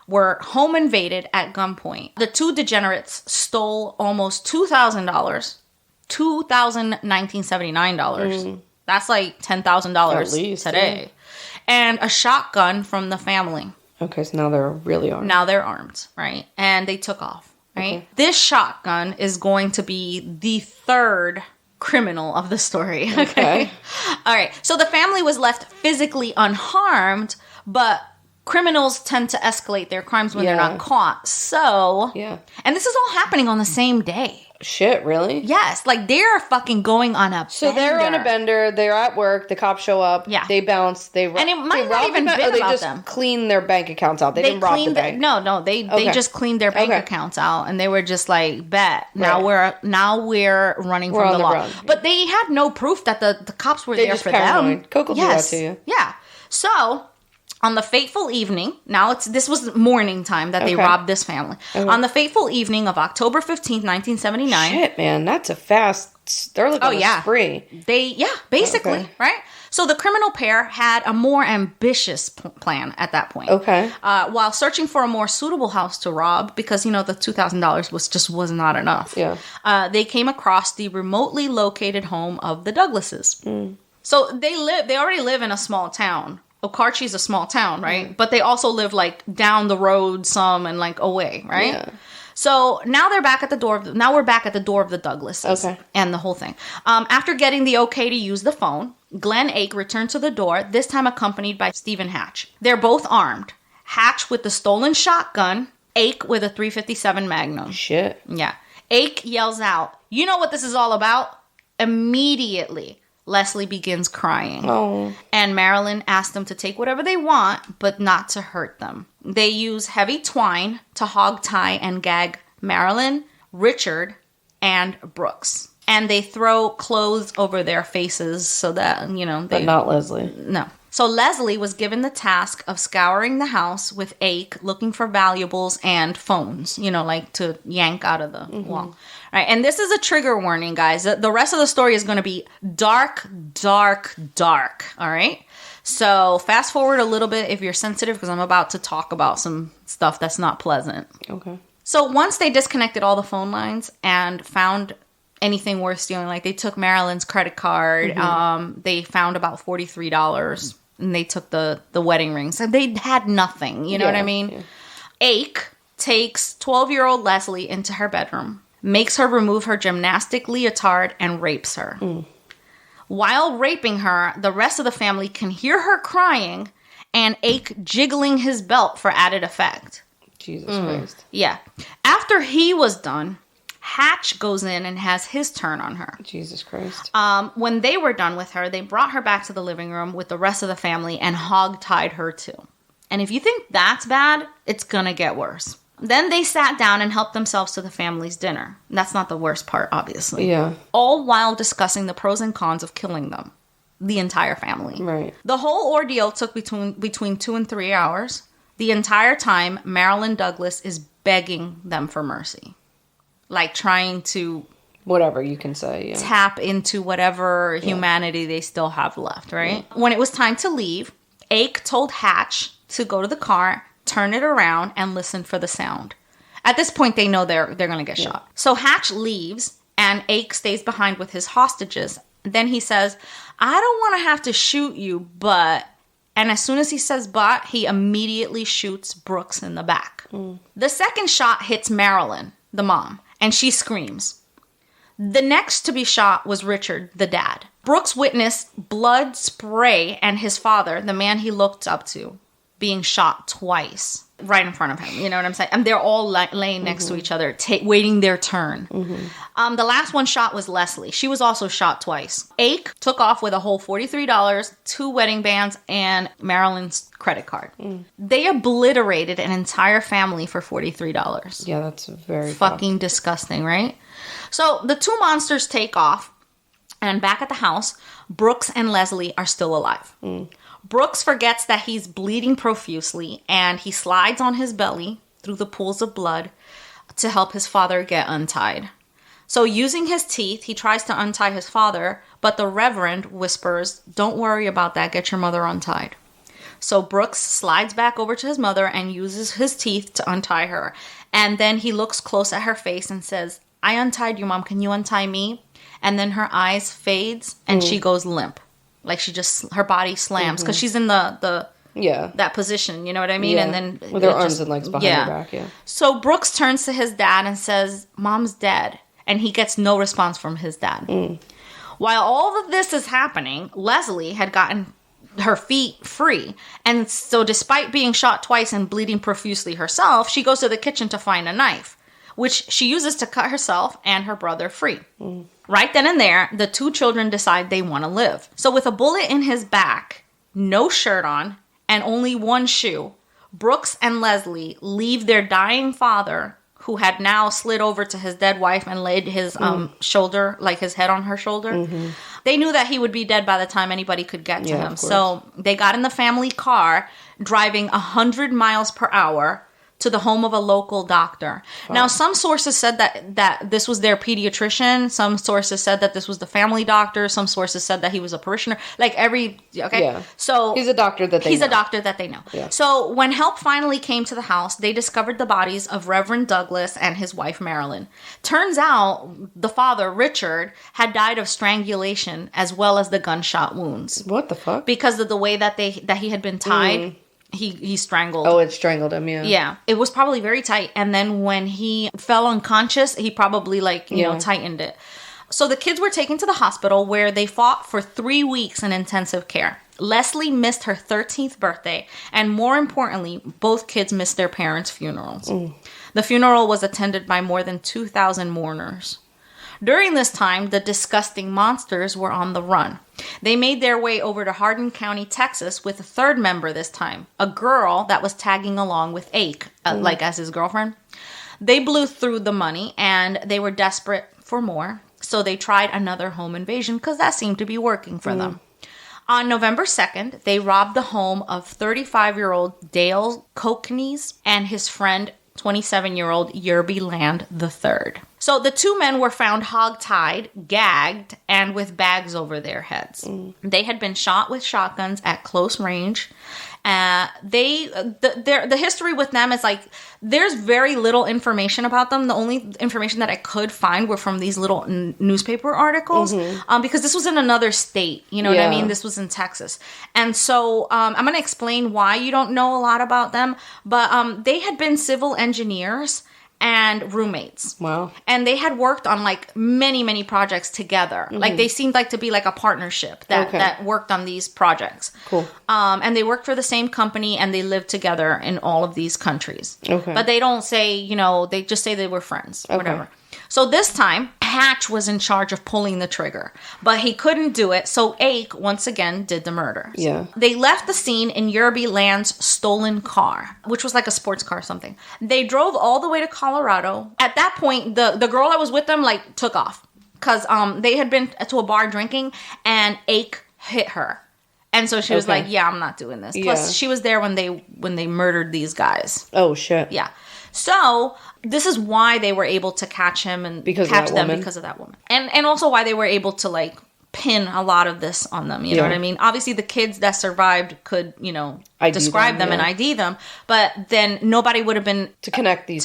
were home invaded at gunpoint. The 2 degenerates stole almost $2,000, $2,1979. That's like $10,000 today. Yeah. And a shotgun from the family. Okay, so now they're really armed. Now they're armed, right? And they took off, right? Okay. This shotgun is going to be the 3rd criminal of the story. Okay. All right. So the family was left physically unharmed, but criminals tend to escalate their crimes when they're not caught. So, and this is all happening on the same day. Shit, really? Yes. Like they're fucking going on a So bender. they're on a bender. They're at work. The cops show up. Yeah. They bounce. They and it might not even be about they just them. Clean their bank accounts out. They didn't rob the bank. No. They just cleaned their bank accounts out, and they were just like, bet. Now we're running from the law. Run. But they had no proof that the cops were there for them. Coco do that to you. Yeah. So on the fateful evening, this was morning time that they robbed this family. Okay. On the fateful evening of October 15th, 1979. Shit, man, that's a fast. They're looking at a spree. Basically, right? So the criminal pair had a more ambitious plan at that point. Okay. While searching for a more suitable house to rob, because the $2,000 was not enough. Yeah. They came across the remotely located home of the Douglases. So they already live in a small town. Okarche is a small town, right? But they also live like down the road some and like away, right? Yeah. So now we're back at the door of the Douglases and the whole thing. After getting the okay to use the phone, Glen Ake returned to the door, this time accompanied by Stephen Hatch. They're both armed. Hatch with the stolen shotgun, Ake with a .357 Magnum. Shit. Yeah. Ake yells out, "You know what this is all about?" Immediately, Leslie begins crying. Oh. And Marilyn asks them to take whatever they want, but not to hurt them. They use heavy twine to hog tie and gag Marilyn, Richard, and Brooks. And they throw clothes over their faces so that, But not Leslie. No. So Leslie was given the task of scouring the house with Ake, looking for valuables and phones, like to yank out of the wall. All right. And this is a trigger warning, guys. The rest of the story is going to be dark, dark, dark. All right. So fast forward a little bit if you're sensitive, because I'm about to talk about some stuff that's not pleasant. Okay. So once they disconnected all the phone lines and found anything worth stealing, like they took Marilyn's credit card, they found about $43, and they took the wedding rings. And they had nothing, you know what I mean? Yeah. Ake takes 12-year-old Leslie into her bedroom, makes her remove her gymnastic leotard, and rapes her. While raping her, the rest of the family can hear her crying and Ake jiggling his belt for added effect. Jesus Christ. Yeah. After he was done, Hatch goes in and has his turn on her. Jesus Christ. When they were done with her, they brought her back to the living room with the rest of the family and hog-tied her too. And if you think that's bad, it's gonna get worse. Then they sat down and helped themselves to the family's dinner. That's not the worst part, obviously. Yeah. All while discussing the pros and cons of killing them. The entire family. Right. The whole ordeal took between 2 and 3 hours. The entire time, Marilyn Douglas is begging them for mercy. Like trying to... Whatever you can say, yeah. Tap into whatever humanity they still have left, right? Yeah. When it was time to leave, Ake told Hatch to go to the car, turn it around, and listen for the sound. At this point, they know they're going to get shot. So Hatch leaves, and Ake stays behind with his hostages. Then he says, I don't want to have to shoot you, but... And as soon as he says but, he immediately shoots Brooks in the back. The second shot hits Marilyn, the mom, and she screams. The next to be shot was Richard, the dad. Brooks witnessed blood spray and his father, the man he looked up to, being shot twice right in front of him. You know what I'm saying? And they're all laying next to each other, waiting their turn. The last one shot was Leslie. She was also shot twice. Ake took off with a whole $43, 2 wedding bands, and Marilyn's credit card. They obliterated an entire family for $43. Yeah, that's very fucking disgusting, right? So the 2 monsters take off, and back at the house, Brooks and Leslie are still alive. Brooks forgets that he's bleeding profusely, and he slides on his belly through the pools of blood to help his father get untied. So using his teeth, he tries to untie his father, but the Reverend whispers, don't worry about that, get your mother untied. So Brooks slides back over to his mother and uses his teeth to untie her. And then he looks close at her face and says, I untied you, Mom, can you untie me? And then her eyes fades and she goes limp. Like her body slams because she's in that position, you know what I mean? And then with her arms and legs behind her back, So Brooks turns to his dad and says, Mom's dead. And he gets no response from his dad. While all of this is happening, Leslie had gotten her feet free. And so despite being shot twice and bleeding profusely herself, she goes to the kitchen to find a knife, which she uses to cut herself and her brother free. Right then and there, the 2 children decide they want to live. So with a bullet in his back, no shirt on, and only 1 shoe, Brooks and Leslie leave their dying father, who had now slid over to his dead wife and laid his shoulder, like his head on her shoulder. They knew that he would be dead by the time anybody could get to him. So they got in the family car, driving 100 miles per hour to the home of a local doctor. Now, some sources said that this was their pediatrician. Some sources said that this was the family doctor. Some sources said that he was a parishioner. So he's a doctor that they know. He's a doctor that they know. Yeah. So when help finally came to the house, they discovered the bodies of Reverend Douglas and his wife, Marilyn. Turns out the father, Richard, had died of strangulation as well as the gunshot wounds. What the fuck? Because of the way that he had been tied. He strangled. Oh, it strangled him, yeah. Yeah. It was probably very tight. And then when he fell unconscious, he probably tightened it. So the kids were taken to the hospital where they fought for 3 weeks in intensive care. Leslie missed her 13th birthday. And more importantly, both kids missed their parents' funerals. The funeral was attended by more than 2,000 mourners. During this time, the disgusting monsters were on the run. They made their way over to Hardin County, Texas, with a third member this time, a girl that was tagging along with Ake, like as his girlfriend. They blew through the money, and they were desperate for more, so they tried another home invasion because that seemed to be working for them. On November 2nd, they robbed the home of 35-year-old Dale Koknees and his friend, 27-year-old Yerby Land III. So the two men were found hog-tied, gagged, and with bags over their heads. They had been shot with shotguns at close range. The history with them is like, there's very little information about them. The only information that I could find were from these little newspaper articles, because this was in another state, you know what I mean? This was in Texas. And so I'm going to explain why you don't know a lot about them, but they had been civil engineers and roommates. Wow. And they had worked on like many projects together. Like they seemed like to be like a partnership that worked on these projects. Cool. And they worked for the same company, and they lived together in all of these countries. Okay. But they don't say, they just say they were friends, whatever. So this time, Hatch was in charge of pulling the trigger, but he couldn't do it, so Ake once again did the murders. Yeah. They left the scene in Yerby Land's stolen car, which was like a sports car or something. They drove all the way to Colorado. At that point, the girl that was with them, like, took off, because they had been to a bar drinking, and Ake hit her. And so she was like, yeah, I'm not doing this. Plus, she was there when they murdered these guys. Oh, shit. Yeah. So this is why they were able to catch him and catch them because of that woman. And also why they were able to like pin a lot of this on them. You know what I mean? Obviously the kids that survived could, describe them and ID them, but then nobody would have been to connect these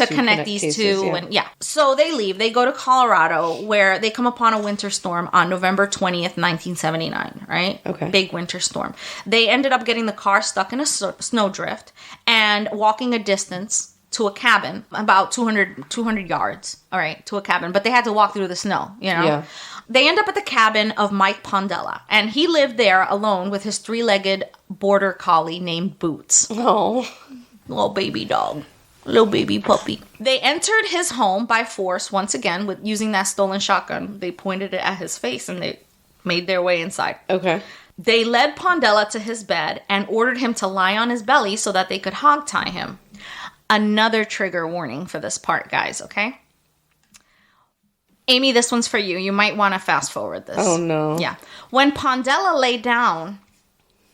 two. And so they leave. They go to Colorado, where they come upon a winter storm on November 20th, 1979, right? Okay. Big winter storm. They ended up getting the car stuck in a snowdrift and walking a distance to a cabin, about 200 yards, all right, to a cabin. But they had to walk through the snow, Yeah. They end up at the cabin of Mike Pondella, and he lived there alone with his 3-legged border collie named Boots. Oh. Little baby dog. Little baby puppy. They entered his home by force once again with using that stolen shotgun. They pointed it at his face, and they made their way inside. Okay. They led Pondella to his bed and ordered him to lie on his belly so that they could hog-tie him. Another trigger warning for this part, guys, okay? Amy, this one's for you. You might want to fast forward this. Oh, no. Yeah. When Pondella lay down,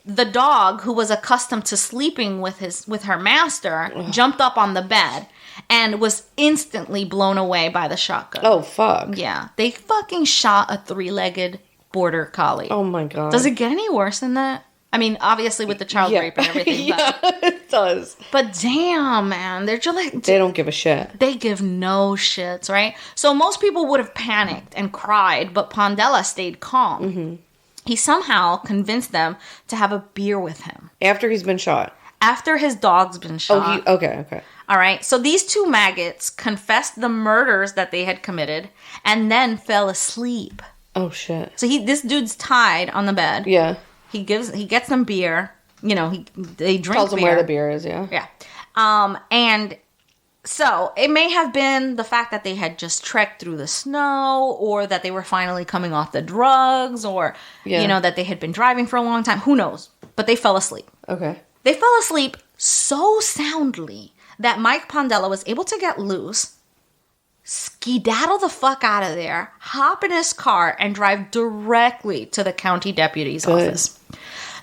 the dog, who was accustomed to sleeping with her master, jumped up on the bed and was instantly blown away by the shotgun. Oh, fuck. Yeah. They fucking shot a 3-legged border collie. Oh, my God. Does it get any worse than that? I mean, obviously with the child rape and everything. Yeah, it does. But damn, man. They're just like... They don't give a shit. They give no shits, right? So most people would have panicked and cried, but Pondella stayed calm. Mm-hmm. He somehow convinced them to have a beer with him. After he's been shot? After his dog's been shot. Okay. All right. So these two maggots confessed the murders that they had committed and then fell asleep. Oh, shit. So this dude's tied on the bed. Yeah. He gets them beer. They drink beer. Tells them where the beer is, yeah. Yeah. And so it may have been the fact that they had just trekked through the snow, or that they were finally coming off the drugs, or, that they had been driving for a long time. Who knows? But they fell asleep. Okay. They fell asleep so soundly that Mike Pondella was able to get loose, skedaddle the fuck out of there, hop in his car, and drive directly to the county deputy's office.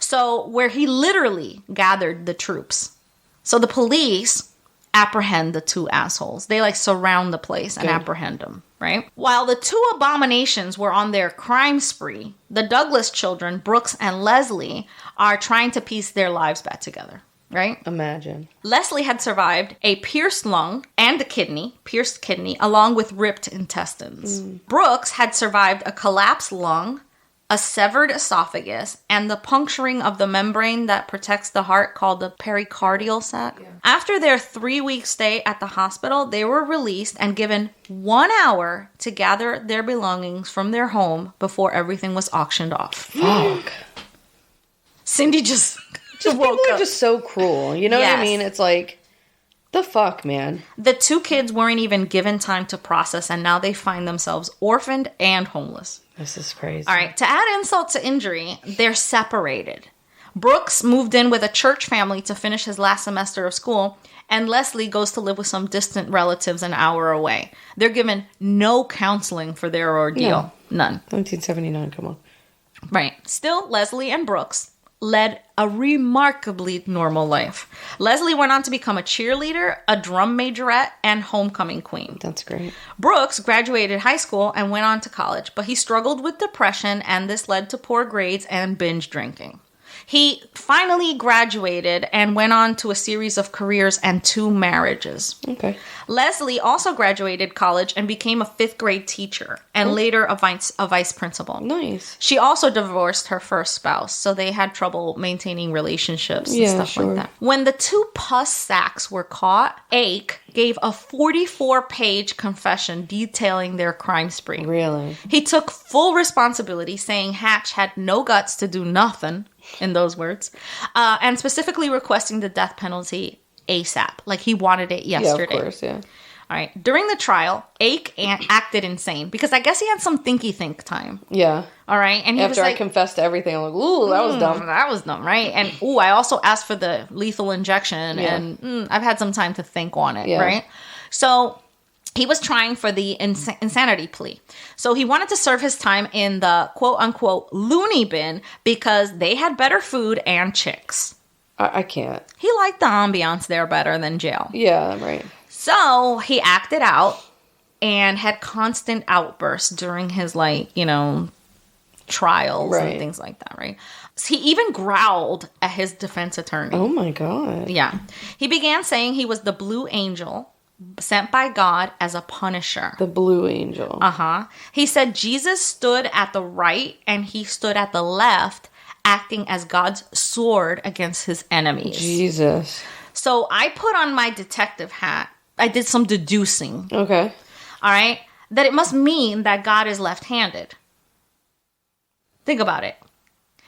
So, where he literally gathered the troops. So the police apprehend the two assholes. They surround the place and apprehend them, right? While the two abominations were on their crime spree, the Douglas children, Brooks and Leslie, are trying to piece their lives back together. Right? Imagine. Leslie had survived a pierced lung and pierced kidney, along with ripped intestines. Brooks had survived a collapsed lung, a severed esophagus, and the puncturing of the membrane that protects the heart called the pericardial sac. Yeah. After their 3-week stay at the hospital, they were released and given 1 hour to gather their belongings from their home before everything was auctioned off. Fuck. Cindy just people are just so cruel. You know what I mean? It's like, The fuck, man? The two kids weren't even given time to process, and now they find themselves orphaned and homeless. This is crazy. All right, to add insult to injury, they're separated. Brooks moved in with a church family to finish his last semester of school, and Leslie goes to live with some distant relatives an hour away. They're given no counseling for their ordeal. No. None. 1979, come on. Right. Still, Leslie and Brooks led a remarkably normal life. Leslie went on to become a cheerleader, a drum majorette, and homecoming queen. That's great. Brooks graduated high school and went on to college, but he struggled with depression, and this led to poor grades and binge drinking. He finally graduated and went on to a series of careers and 2 marriages. Okay. Leslie also graduated college and became a 5th grade teacher and later a vice principal. Nice. She also divorced her first spouse, so they had trouble maintaining relationships and stuff like that. When the 2 pus sacks were caught, Ake gave a 44-page confession detailing their crime spree. Really? He took full responsibility, saying Hatch had no guts to do nothing, in those words, and specifically requesting the death penalty ASAP. Like, he wanted it yesterday. Yeah, of course, yeah. All right. During the trial, Ake acted insane because I guess he had some thinky think time. Yeah. All right. And he After was like, I confessed to everything, I'm like, ooh, that was dumb. That was dumb, right? And, I also asked for the lethal injection, Yeah. and I've had some time to think on it, Yeah. right? So he was trying for the insanity plea. So he wanted to serve his time in the quote-unquote loony bin because they had better food and chicks. I can't. He liked the ambiance there better than jail. Yeah, right. So he acted out and had constant outbursts during his, trials Right. and things like that, right? He even growled at his defense attorney. Oh my God. Yeah. He began saying he was the Blue Angel sent by God as a punisher. The Blue Angel. Uh-huh. He said Jesus stood at the right and he stood at the left, acting as God's sword against his enemies. Jesus. So I put on my detective hat. I did some deducing. Okay. All right? That it must mean that God is left-handed. Think about it.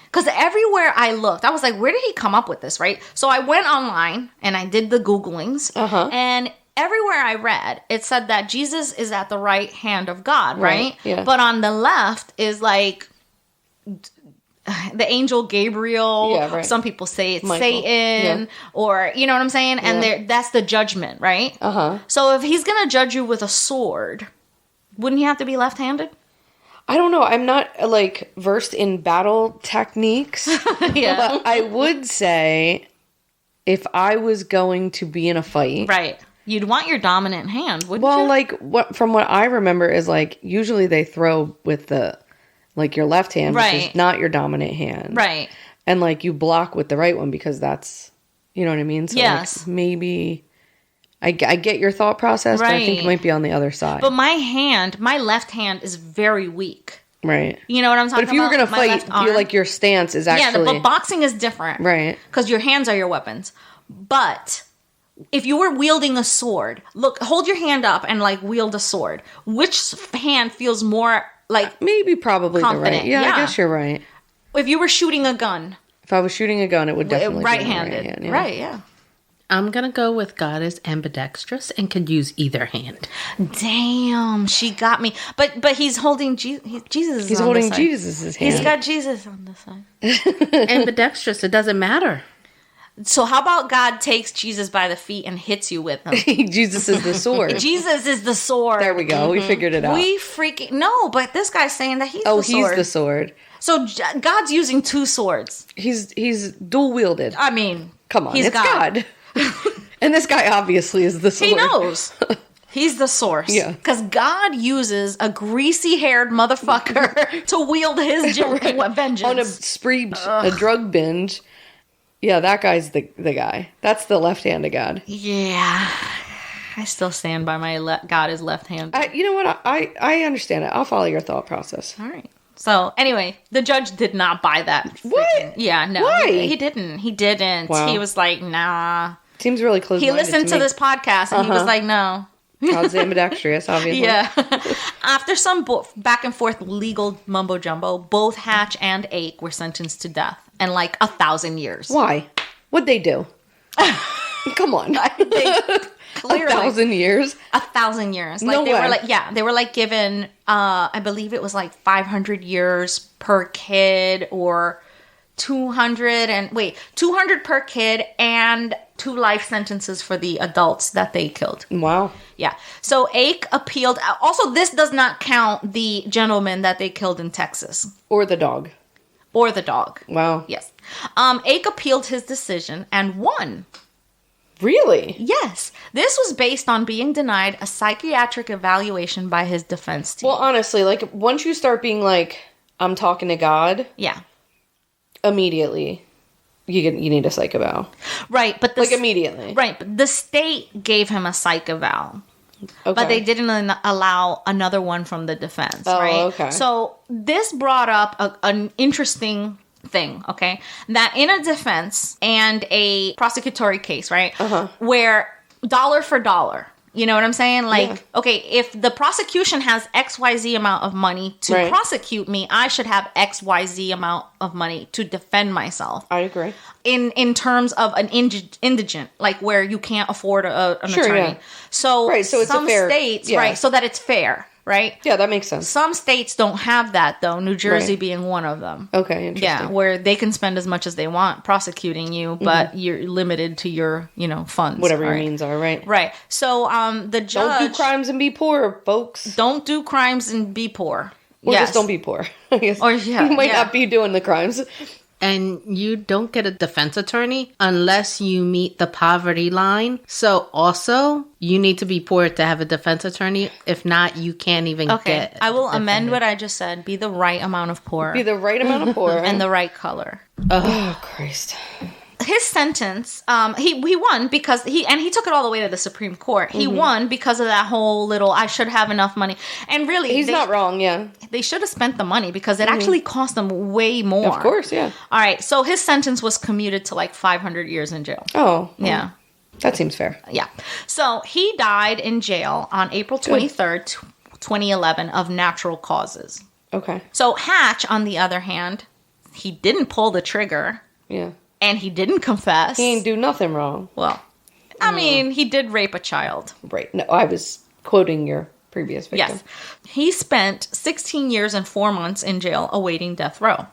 Because everywhere I looked, I was like, where did he come up with this, right? So I went online and I did the Googlings. And everywhere I read, it said that Jesus is at the right hand of God, right? Yeah. But on the left is like the angel Gabriel. Yeah, right. Some people say it's Michael. Satan, or you know what I'm saying? And that's the judgment, right? So if he's going to judge you with a sword, wouldn't he have to be left-handed? I don't know. I'm not versed in battle techniques. Yeah. But I would say if I was going to be in a fight. Right. You'd want your dominant hand, wouldn't Well, you? from what I remember is usually they throw with the your left hand, which is not your dominant hand. Right. And you block with the right one because that's, you know what I mean? So Yes. maybe I get your thought process, but I think it Right. might be on the other side. But my left hand is very weak. Right. You know what I'm talking But if you were about? going to My fight, left arm. you're your stance is actually... Yeah, but boxing is different. Right. Because your hands are your weapons. But if you were wielding a sword, hold your hand up and wield a sword. Which hand feels more Maybe probably the confident. right. Yeah, Yeah. I guess you're right. if you were shooting a gun? If I was shooting a gun, it would definitely Right-handed. be my right hand. Yeah. Right, yeah. I'm going to go with God is ambidextrous and could use either hand. Damn, she got me. But he's holding Jesus. Jesus is He's on holding this side. Jesus' hand. He's got Jesus on this side. Ambidextrous, it doesn't matter. So how about God takes Jesus by the feet and hits you with them? Jesus is the sword. Jesus is the sword. There we go. We figured it out. We freaking no, but this guy's saying that he's the sword. he's the sword. So God's using 2 swords. He's dual wielded. I mean, Come on, he's it's God. And this guy obviously is the sword. He knows. He's the source. Yeah. Because God uses a greasy-haired motherfucker to wield his vengeance. On a spree, a drug binge. Yeah, that guy's the guy. That's the left-handed God. Yeah. I still stand by my God is left-handed. You know what? I understand it. I'll follow your thought process. All right. So, anyway, the judge did not buy that. What? Yeah, no. Why? He didn't. He didn't. Wow. He was like, nah. Seems really close. He listened to this podcast and he was like, no. God's ambidextrous, obviously. Yeah. After some back and forth legal mumbo jumbo, both Hatch and Ake were sentenced to death and 1,000 years. Why? What'd they do? Come on. I Clearly. 1,000 years? 1,000 years. Like No they way. were like, yeah, they were like given, I believe it was like 500 years per kid or 200 per kid and 2 life sentences for the adults that they killed. Wow. Yeah. So Ake appealed. Also, this does not count the gentleman that they killed in Texas. Or the dog. Or the dog. Wow. Yes. Ake appealed his decision and won. Really? Yes. This was based on being denied a psychiatric evaluation by his defense team. Well, honestly, like, once you start being like, I'm talking to God, yeah. immediately, you need a psych eval. Right, but Like, immediately. Right, but the state gave him a psych eval. Okay. But they didn't allow another one from the defense, right? Okay. So this brought up an interesting thing, okay? That in a defense and a prosecutory case, right? Where dollar for dollar, you know what I'm saying? Like, okay, if the prosecution has XYZ amount of money to prosecute me, I should have XYZ amount of money to defend myself. I agree. In terms of an indigent, like where you can't afford an attorney. Yeah. So, so it's some a fair, states, right, so that it's fair, right? Yeah, that makes sense. Some states don't have that, though, New Jersey being one of them. Okay, interesting. Yeah, where they can spend as much as they want prosecuting you, but you're limited to your, funds. Whatever your means are, right? Right. So the judge... Don't do crimes and be poor, folks. Don't do crimes and be poor. Or just don't be poor. I guess. Or, yeah, you might not be doing the crimes. And you don't get a defense attorney unless you meet the poverty line. So also, you need to be poor to have a defense attorney. If not, you can't even get I will amend what I just said. Be the right amount of poor. Be the right amount of poor. And the right color. Oh, Christ. His sentence, he won because he took it all the way to the Supreme Court. He won because of that whole little, I should have enough money. And really, he's not wrong, yeah. They should have spent the money because it actually cost them way more. Of course, yeah. All right, so his sentence was commuted to like 500 years in jail. Oh. Yeah. That seems fair. Yeah. So he died in jail on April 23rd, 2011 of natural causes. Okay. So Hatch, on the other hand, he didn't pull the trigger. Yeah. And he didn't confess. He ain't do nothing wrong. Well, I mean, he did rape a child. Right. No, I was quoting your previous victim. Yes. He spent 16 years and 4 months in jail awaiting death row.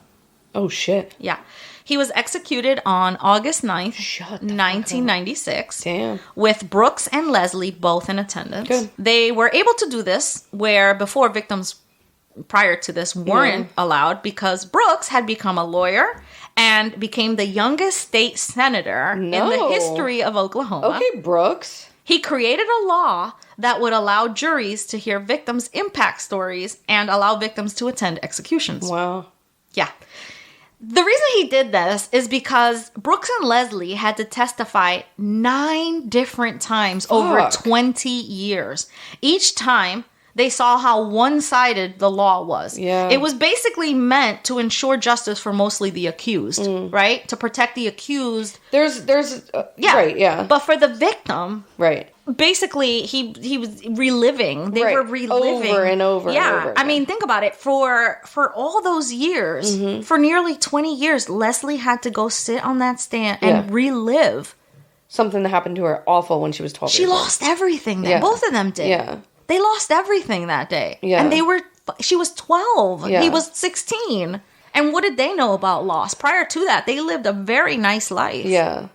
Oh, shit. Yeah. He was executed on August 9th, 1996. Damn. With Brooks and Leslie both in attendance. Good. They were able to do this where before victims prior to this weren't allowed because Brooks had become a lawyer and became the youngest state senator in the history of Oklahoma. Okay, Brooks. He created a law that would allow juries to hear victims' impact stories and allow victims to attend executions. Wow. Yeah. The reason he did this is because Brooks and Leslie had to testify 9 different times over 20 years. Each time, they saw how one-sided the law was. Yeah. It was basically meant to ensure justice for mostly the accused, right? To protect the accused. There's right, yeah. But for the victim, right. Basically, he was reliving. They were reliving over and over. Yeah, and over again. I mean, think about it. For all those years, for nearly 20 years, Leslie had to go sit on that stand and relive something that happened to her awful when she was 12. She lost everything. Then both of them did. Yeah. They lost everything that day. Yeah. And she was 12. Yeah. He was 16. And what did they know about loss? Prior to that, they lived a very nice life. Yeah.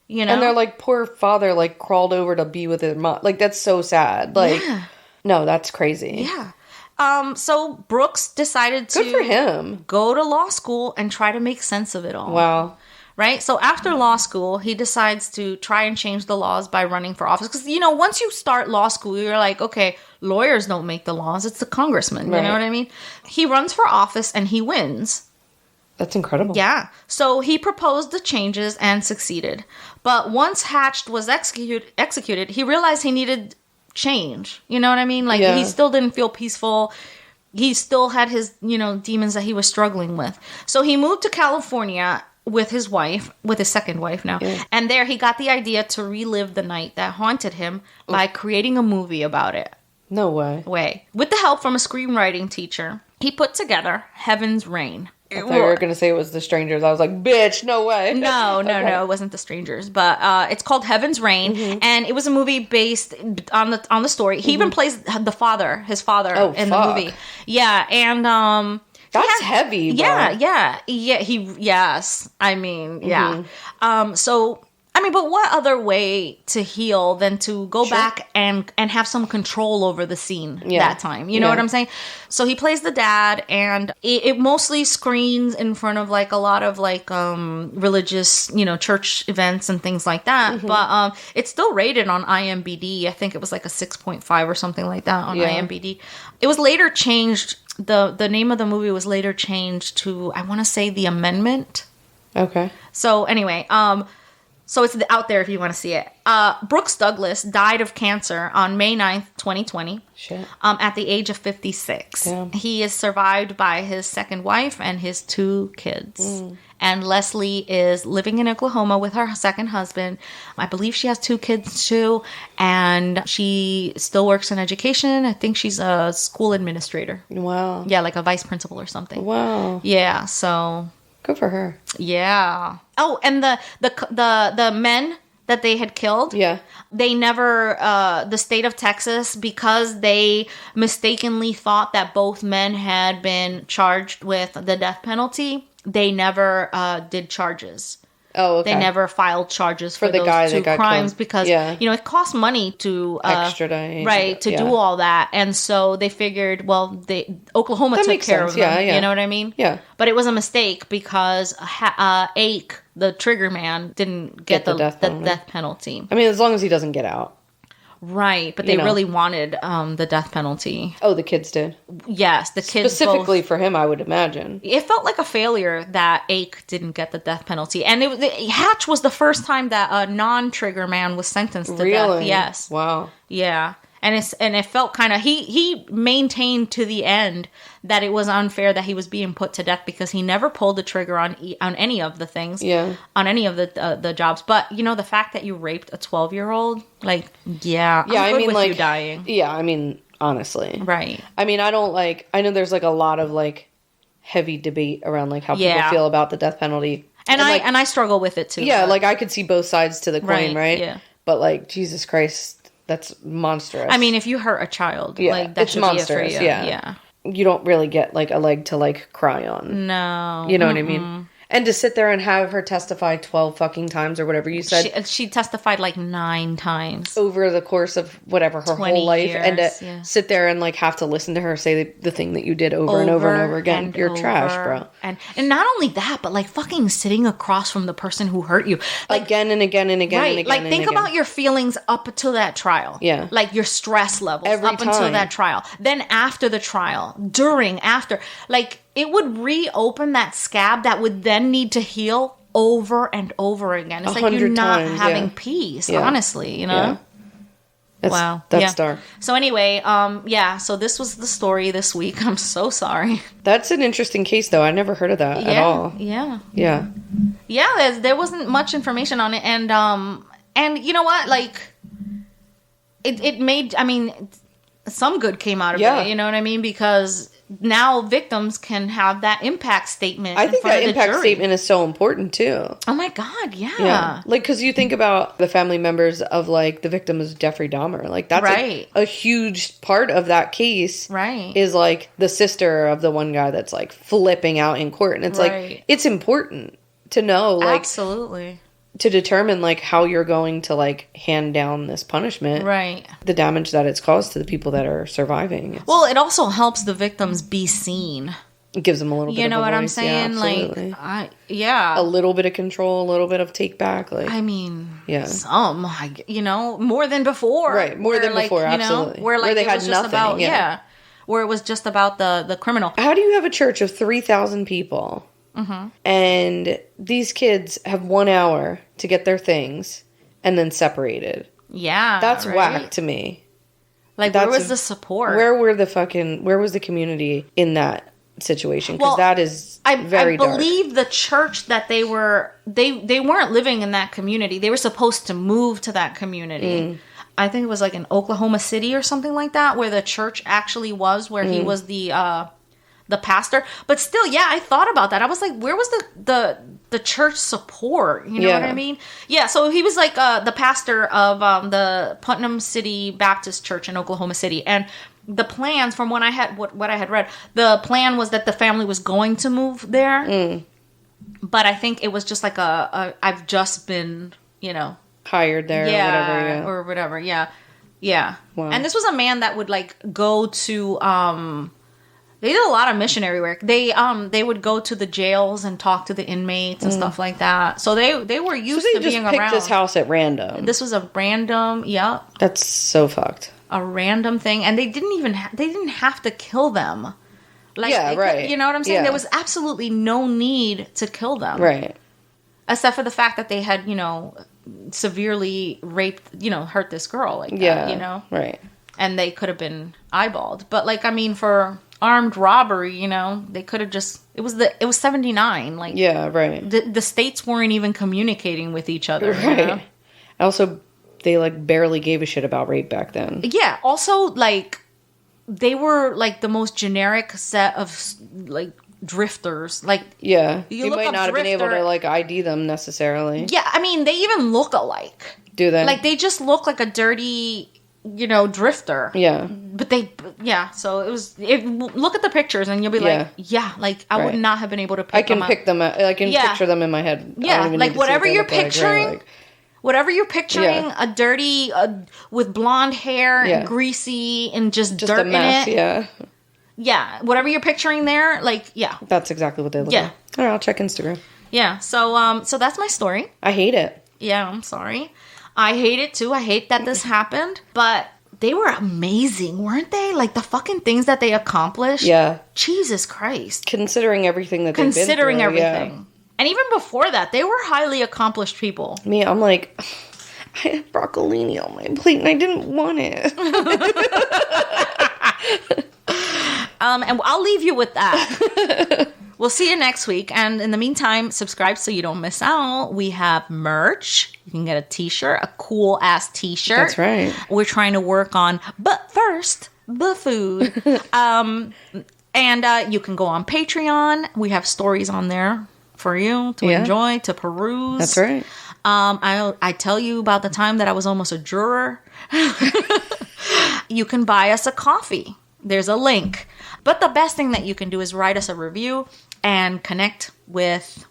You know? And their, like, poor father, like, crawled over to be with his mom. Like, that's so sad. Like, no, that's crazy. Yeah. So Brooks decided to Good for him. Go to law school and try to make sense of it all. Wow. Right? So after law school, he decides to try and change the laws by running for office. Because, once you start law school, you're like, okay, lawyers don't make the laws. It's the congressman. You know what I mean? He runs for office and he wins. That's incredible. Yeah. So he proposed the changes and succeeded. But once Hatch was executed, he realized he needed change. You know what I mean? Like, he still didn't feel peaceful. He still had his, demons that he was struggling with. So he moved to California with his wife, with his second wife now. Yeah. And there he got the idea to relive the night that haunted him by creating a movie about it. No way. With the help from a screenwriting teacher, he put together Heaven's Rain. I thought you were going to say it was The Strangers. I was like, bitch, no way. No, it wasn't The Strangers, but it's called Heaven's Rain, and it was a movie based on the story. He even plays his father in the movie. Yeah, and that's heavy. Bro. Yeah. Yes. I mean, yeah. So. I mean, but what other way to heal than to go back and have some control over the scene that time? You know what I'm saying? So he plays the dad, and it mostly screens in front of like a lot of like religious, church events and things like that. But it's still rated on IMDb. I think it was like a 6.5 or something like that on IMDb. It was later changed. The name of the movie was later changed to, I want to say, The Amendment. Okay. So anyway, so it's out there if you want to see it. Brooks Douglas died of cancer on May 9th, 2020. Shit. At the age of 56. Damn. He is survived by his second wife and his 2 kids. And Leslie is living in Oklahoma with her second husband. I believe she has 2 kids too. And she still works in education. I think she's a school administrator. Wow. Yeah, like a vice principal or something. Wow. Yeah, so... Good for her. Yeah. Oh, and the men that they had killed. Yeah. They never, the state of Texas, because they mistakenly thought that both men had been charged with the death penalty, they never did charges. Oh, okay. They never filed charges for the those guy 2 crimes because, it costs money to extradite. Right, to do all that. And so they figured, well, Oklahoma that took care of them. You know what I mean? Yeah. But it was a mistake because Ake, the trigger man, didn't get the death penalty. I mean, as long as he doesn't get out. Right, but they really wanted the death penalty. Oh, the kids did? Yes, the kids specifically for him, I would imagine. It felt like a failure that Ake didn't get the death penalty. And Hatch was the first time that a non-trigger man was sentenced to death. Yes. Wow. Yeah. And it felt kind of, he maintained to the end that it was unfair that he was being put to death because he never pulled the trigger on any of the things, on any of the jobs. But the fact that you raped a 12-year-old, like, I'm good with like you dying. Yeah, I mean, honestly, right. I mean, I know there's like a lot of like heavy debate around like how people feel about the death penalty, and I struggle with it too. Yeah, like I could see both sides to the coin, right? Yeah, but like Jesus Christ. That's monstrous. I mean, if you hurt a child, like that should monstrous, be it for you. Yeah. You don't really get like a leg to like cry on. No. You know what I mean? And to sit there and have her testify 12 fucking times or whatever you said. She testified like 9 times. Over the course of whatever, her whole life. Years, and to sit there and like have to listen to her say the thing that you did over and over again. You're trash, bro. And not only that, but like fucking sitting across from the person who hurt you. Like, again and again and again and again. Like think about your feelings up until that trial. Yeah. Like your stress levels until that trial. Then after the trial, during, after. Like it would reopen that scab that would then need to heal over and over again. It's like you're not having peace, honestly, Yeah. That's dark. So anyway, so this was the story this week. I'm so sorry. That's an interesting case, though. I never heard of that at all. Yeah. Yeah. Yeah, there wasn't much information on it. And you know what? Like, it made, I mean, some good came out of it. You know what I mean? Because now victims can have that impact statement. I think that impact statement is so important too. Oh my God, yeah. Like, because you think about the family members of like the victim is Jeffrey Dahmer. Like that's a huge part of that case. Right. Is like the sister of the one guy that's like flipping out in court, and it's like it's important to know, like, absolutely, to determine like how you're going to like hand down this punishment, right? The damage that it's caused to the people that are surviving. Well, it also helps the victims be seen. It gives them a little bit. You know of a what voice. I'm saying? Like, a little bit of control, a little bit of take back. Like, I mean, some, more than before, right? More than before, absolutely. Where they had nothing, where it was just about the criminal. How do you have a church of 3,000 people? Mm-hmm. And these kids have 1 hour to get their things and then separated. Yeah. That's whack to me. Like, where was the support? Where was the community in that situation? Because that is very dark. I believe the church that they weren't living in that community. They were supposed to move to that community. I think it was like in Oklahoma City or something like that, where the church actually was, where he was the the pastor. But still, yeah, I thought about that. I was like, where was the church support? You know what I mean? Yeah, so he was like the pastor of the Putnam City Baptist Church in Oklahoma City. And the plans, from what I had read, the plan was that the family was going to move there. But I think it was just like I've just been, hired there or whatever. Yeah. Wow. And this was a man that would like go to they did a lot of missionary work. They would go to the jails and talk to the inmates and stuff like that. So they were used to being around. Picked this house at random. This was a random, That's so fucked. A random thing, and they didn't have to kill them. Like, right. You know what I'm saying? Yeah. There was absolutely no need to kill them. Right. Except for the fact that they had, severely raped, hurt this girl like that, Right. And they could have been eyeballed. But like, I mean, for armed robbery, they could have just, it was 79. Like, yeah, right. The states weren't even communicating with each other. Right. Also, they like barely gave a shit about rape back then. Yeah. Also, like, they were like the most generic set of like drifters. Like, yeah, you might not have been able to like ID them necessarily. Yeah, I mean, they even look alike. Do they? Like, they just look like a dirty, drifter. Yeah. But so it was. Look at the pictures and you'll be like, like I would not have been able to pick them up. I can picture them in my head. Yeah, like whatever you're picturing. Like, whatever you're picturing, a dirty, with blonde hair and greasy and just dirt a mess, in it. Yeah. Yeah, whatever you're picturing there, like, yeah. That's exactly what they look like. All right, I'll check Instagram. Yeah, so that's my story. I hate it. Yeah, I'm sorry. I hate it too. I hate that this happened, but they were amazing, weren't they? Like, the fucking things that they accomplished. Yeah. Jesus Christ. Considering everything that they've been through. Considering everything. Yeah. And even before that, they were highly accomplished people. Me, I'm like, I had broccolini on my plate and I didn't want it. And I'll leave you with that. We'll see you next week. And in the meantime, subscribe so you don't miss out. We have merch. You can get a t-shirt, a cool ass t-shirt. That's right. We're trying to work on, but first, the food. And you can go on Patreon. We have stories on there for you to enjoy, to peruse. That's right. I tell you about the time that I was almost a juror. You can buy us a coffee. There's a link. But the best thing that you can do is write us a review and connect us with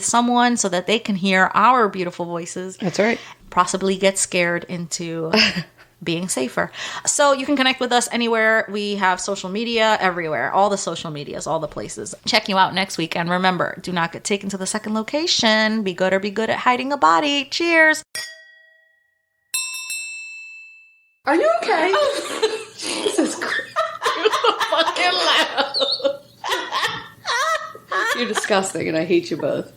someone so that they can hear our beautiful voices. That's right. Possibly get scared into being safer. So you can connect with us anywhere. We have social media everywhere. All the social medias, all the places. Check you out next week. And remember, do not get taken to the second location. Be good at hiding a body. Cheers. Are you okay? Jesus Christ. You're so fucking loud. You're disgusting and I hate you both.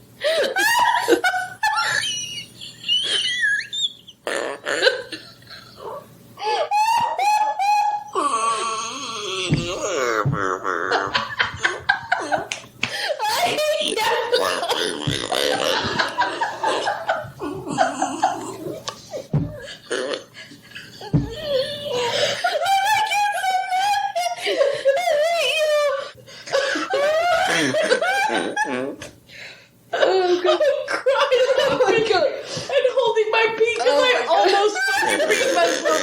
Oh, God. I'm crying. Oh, my God. And holding my pee because I almost fucking peed myself.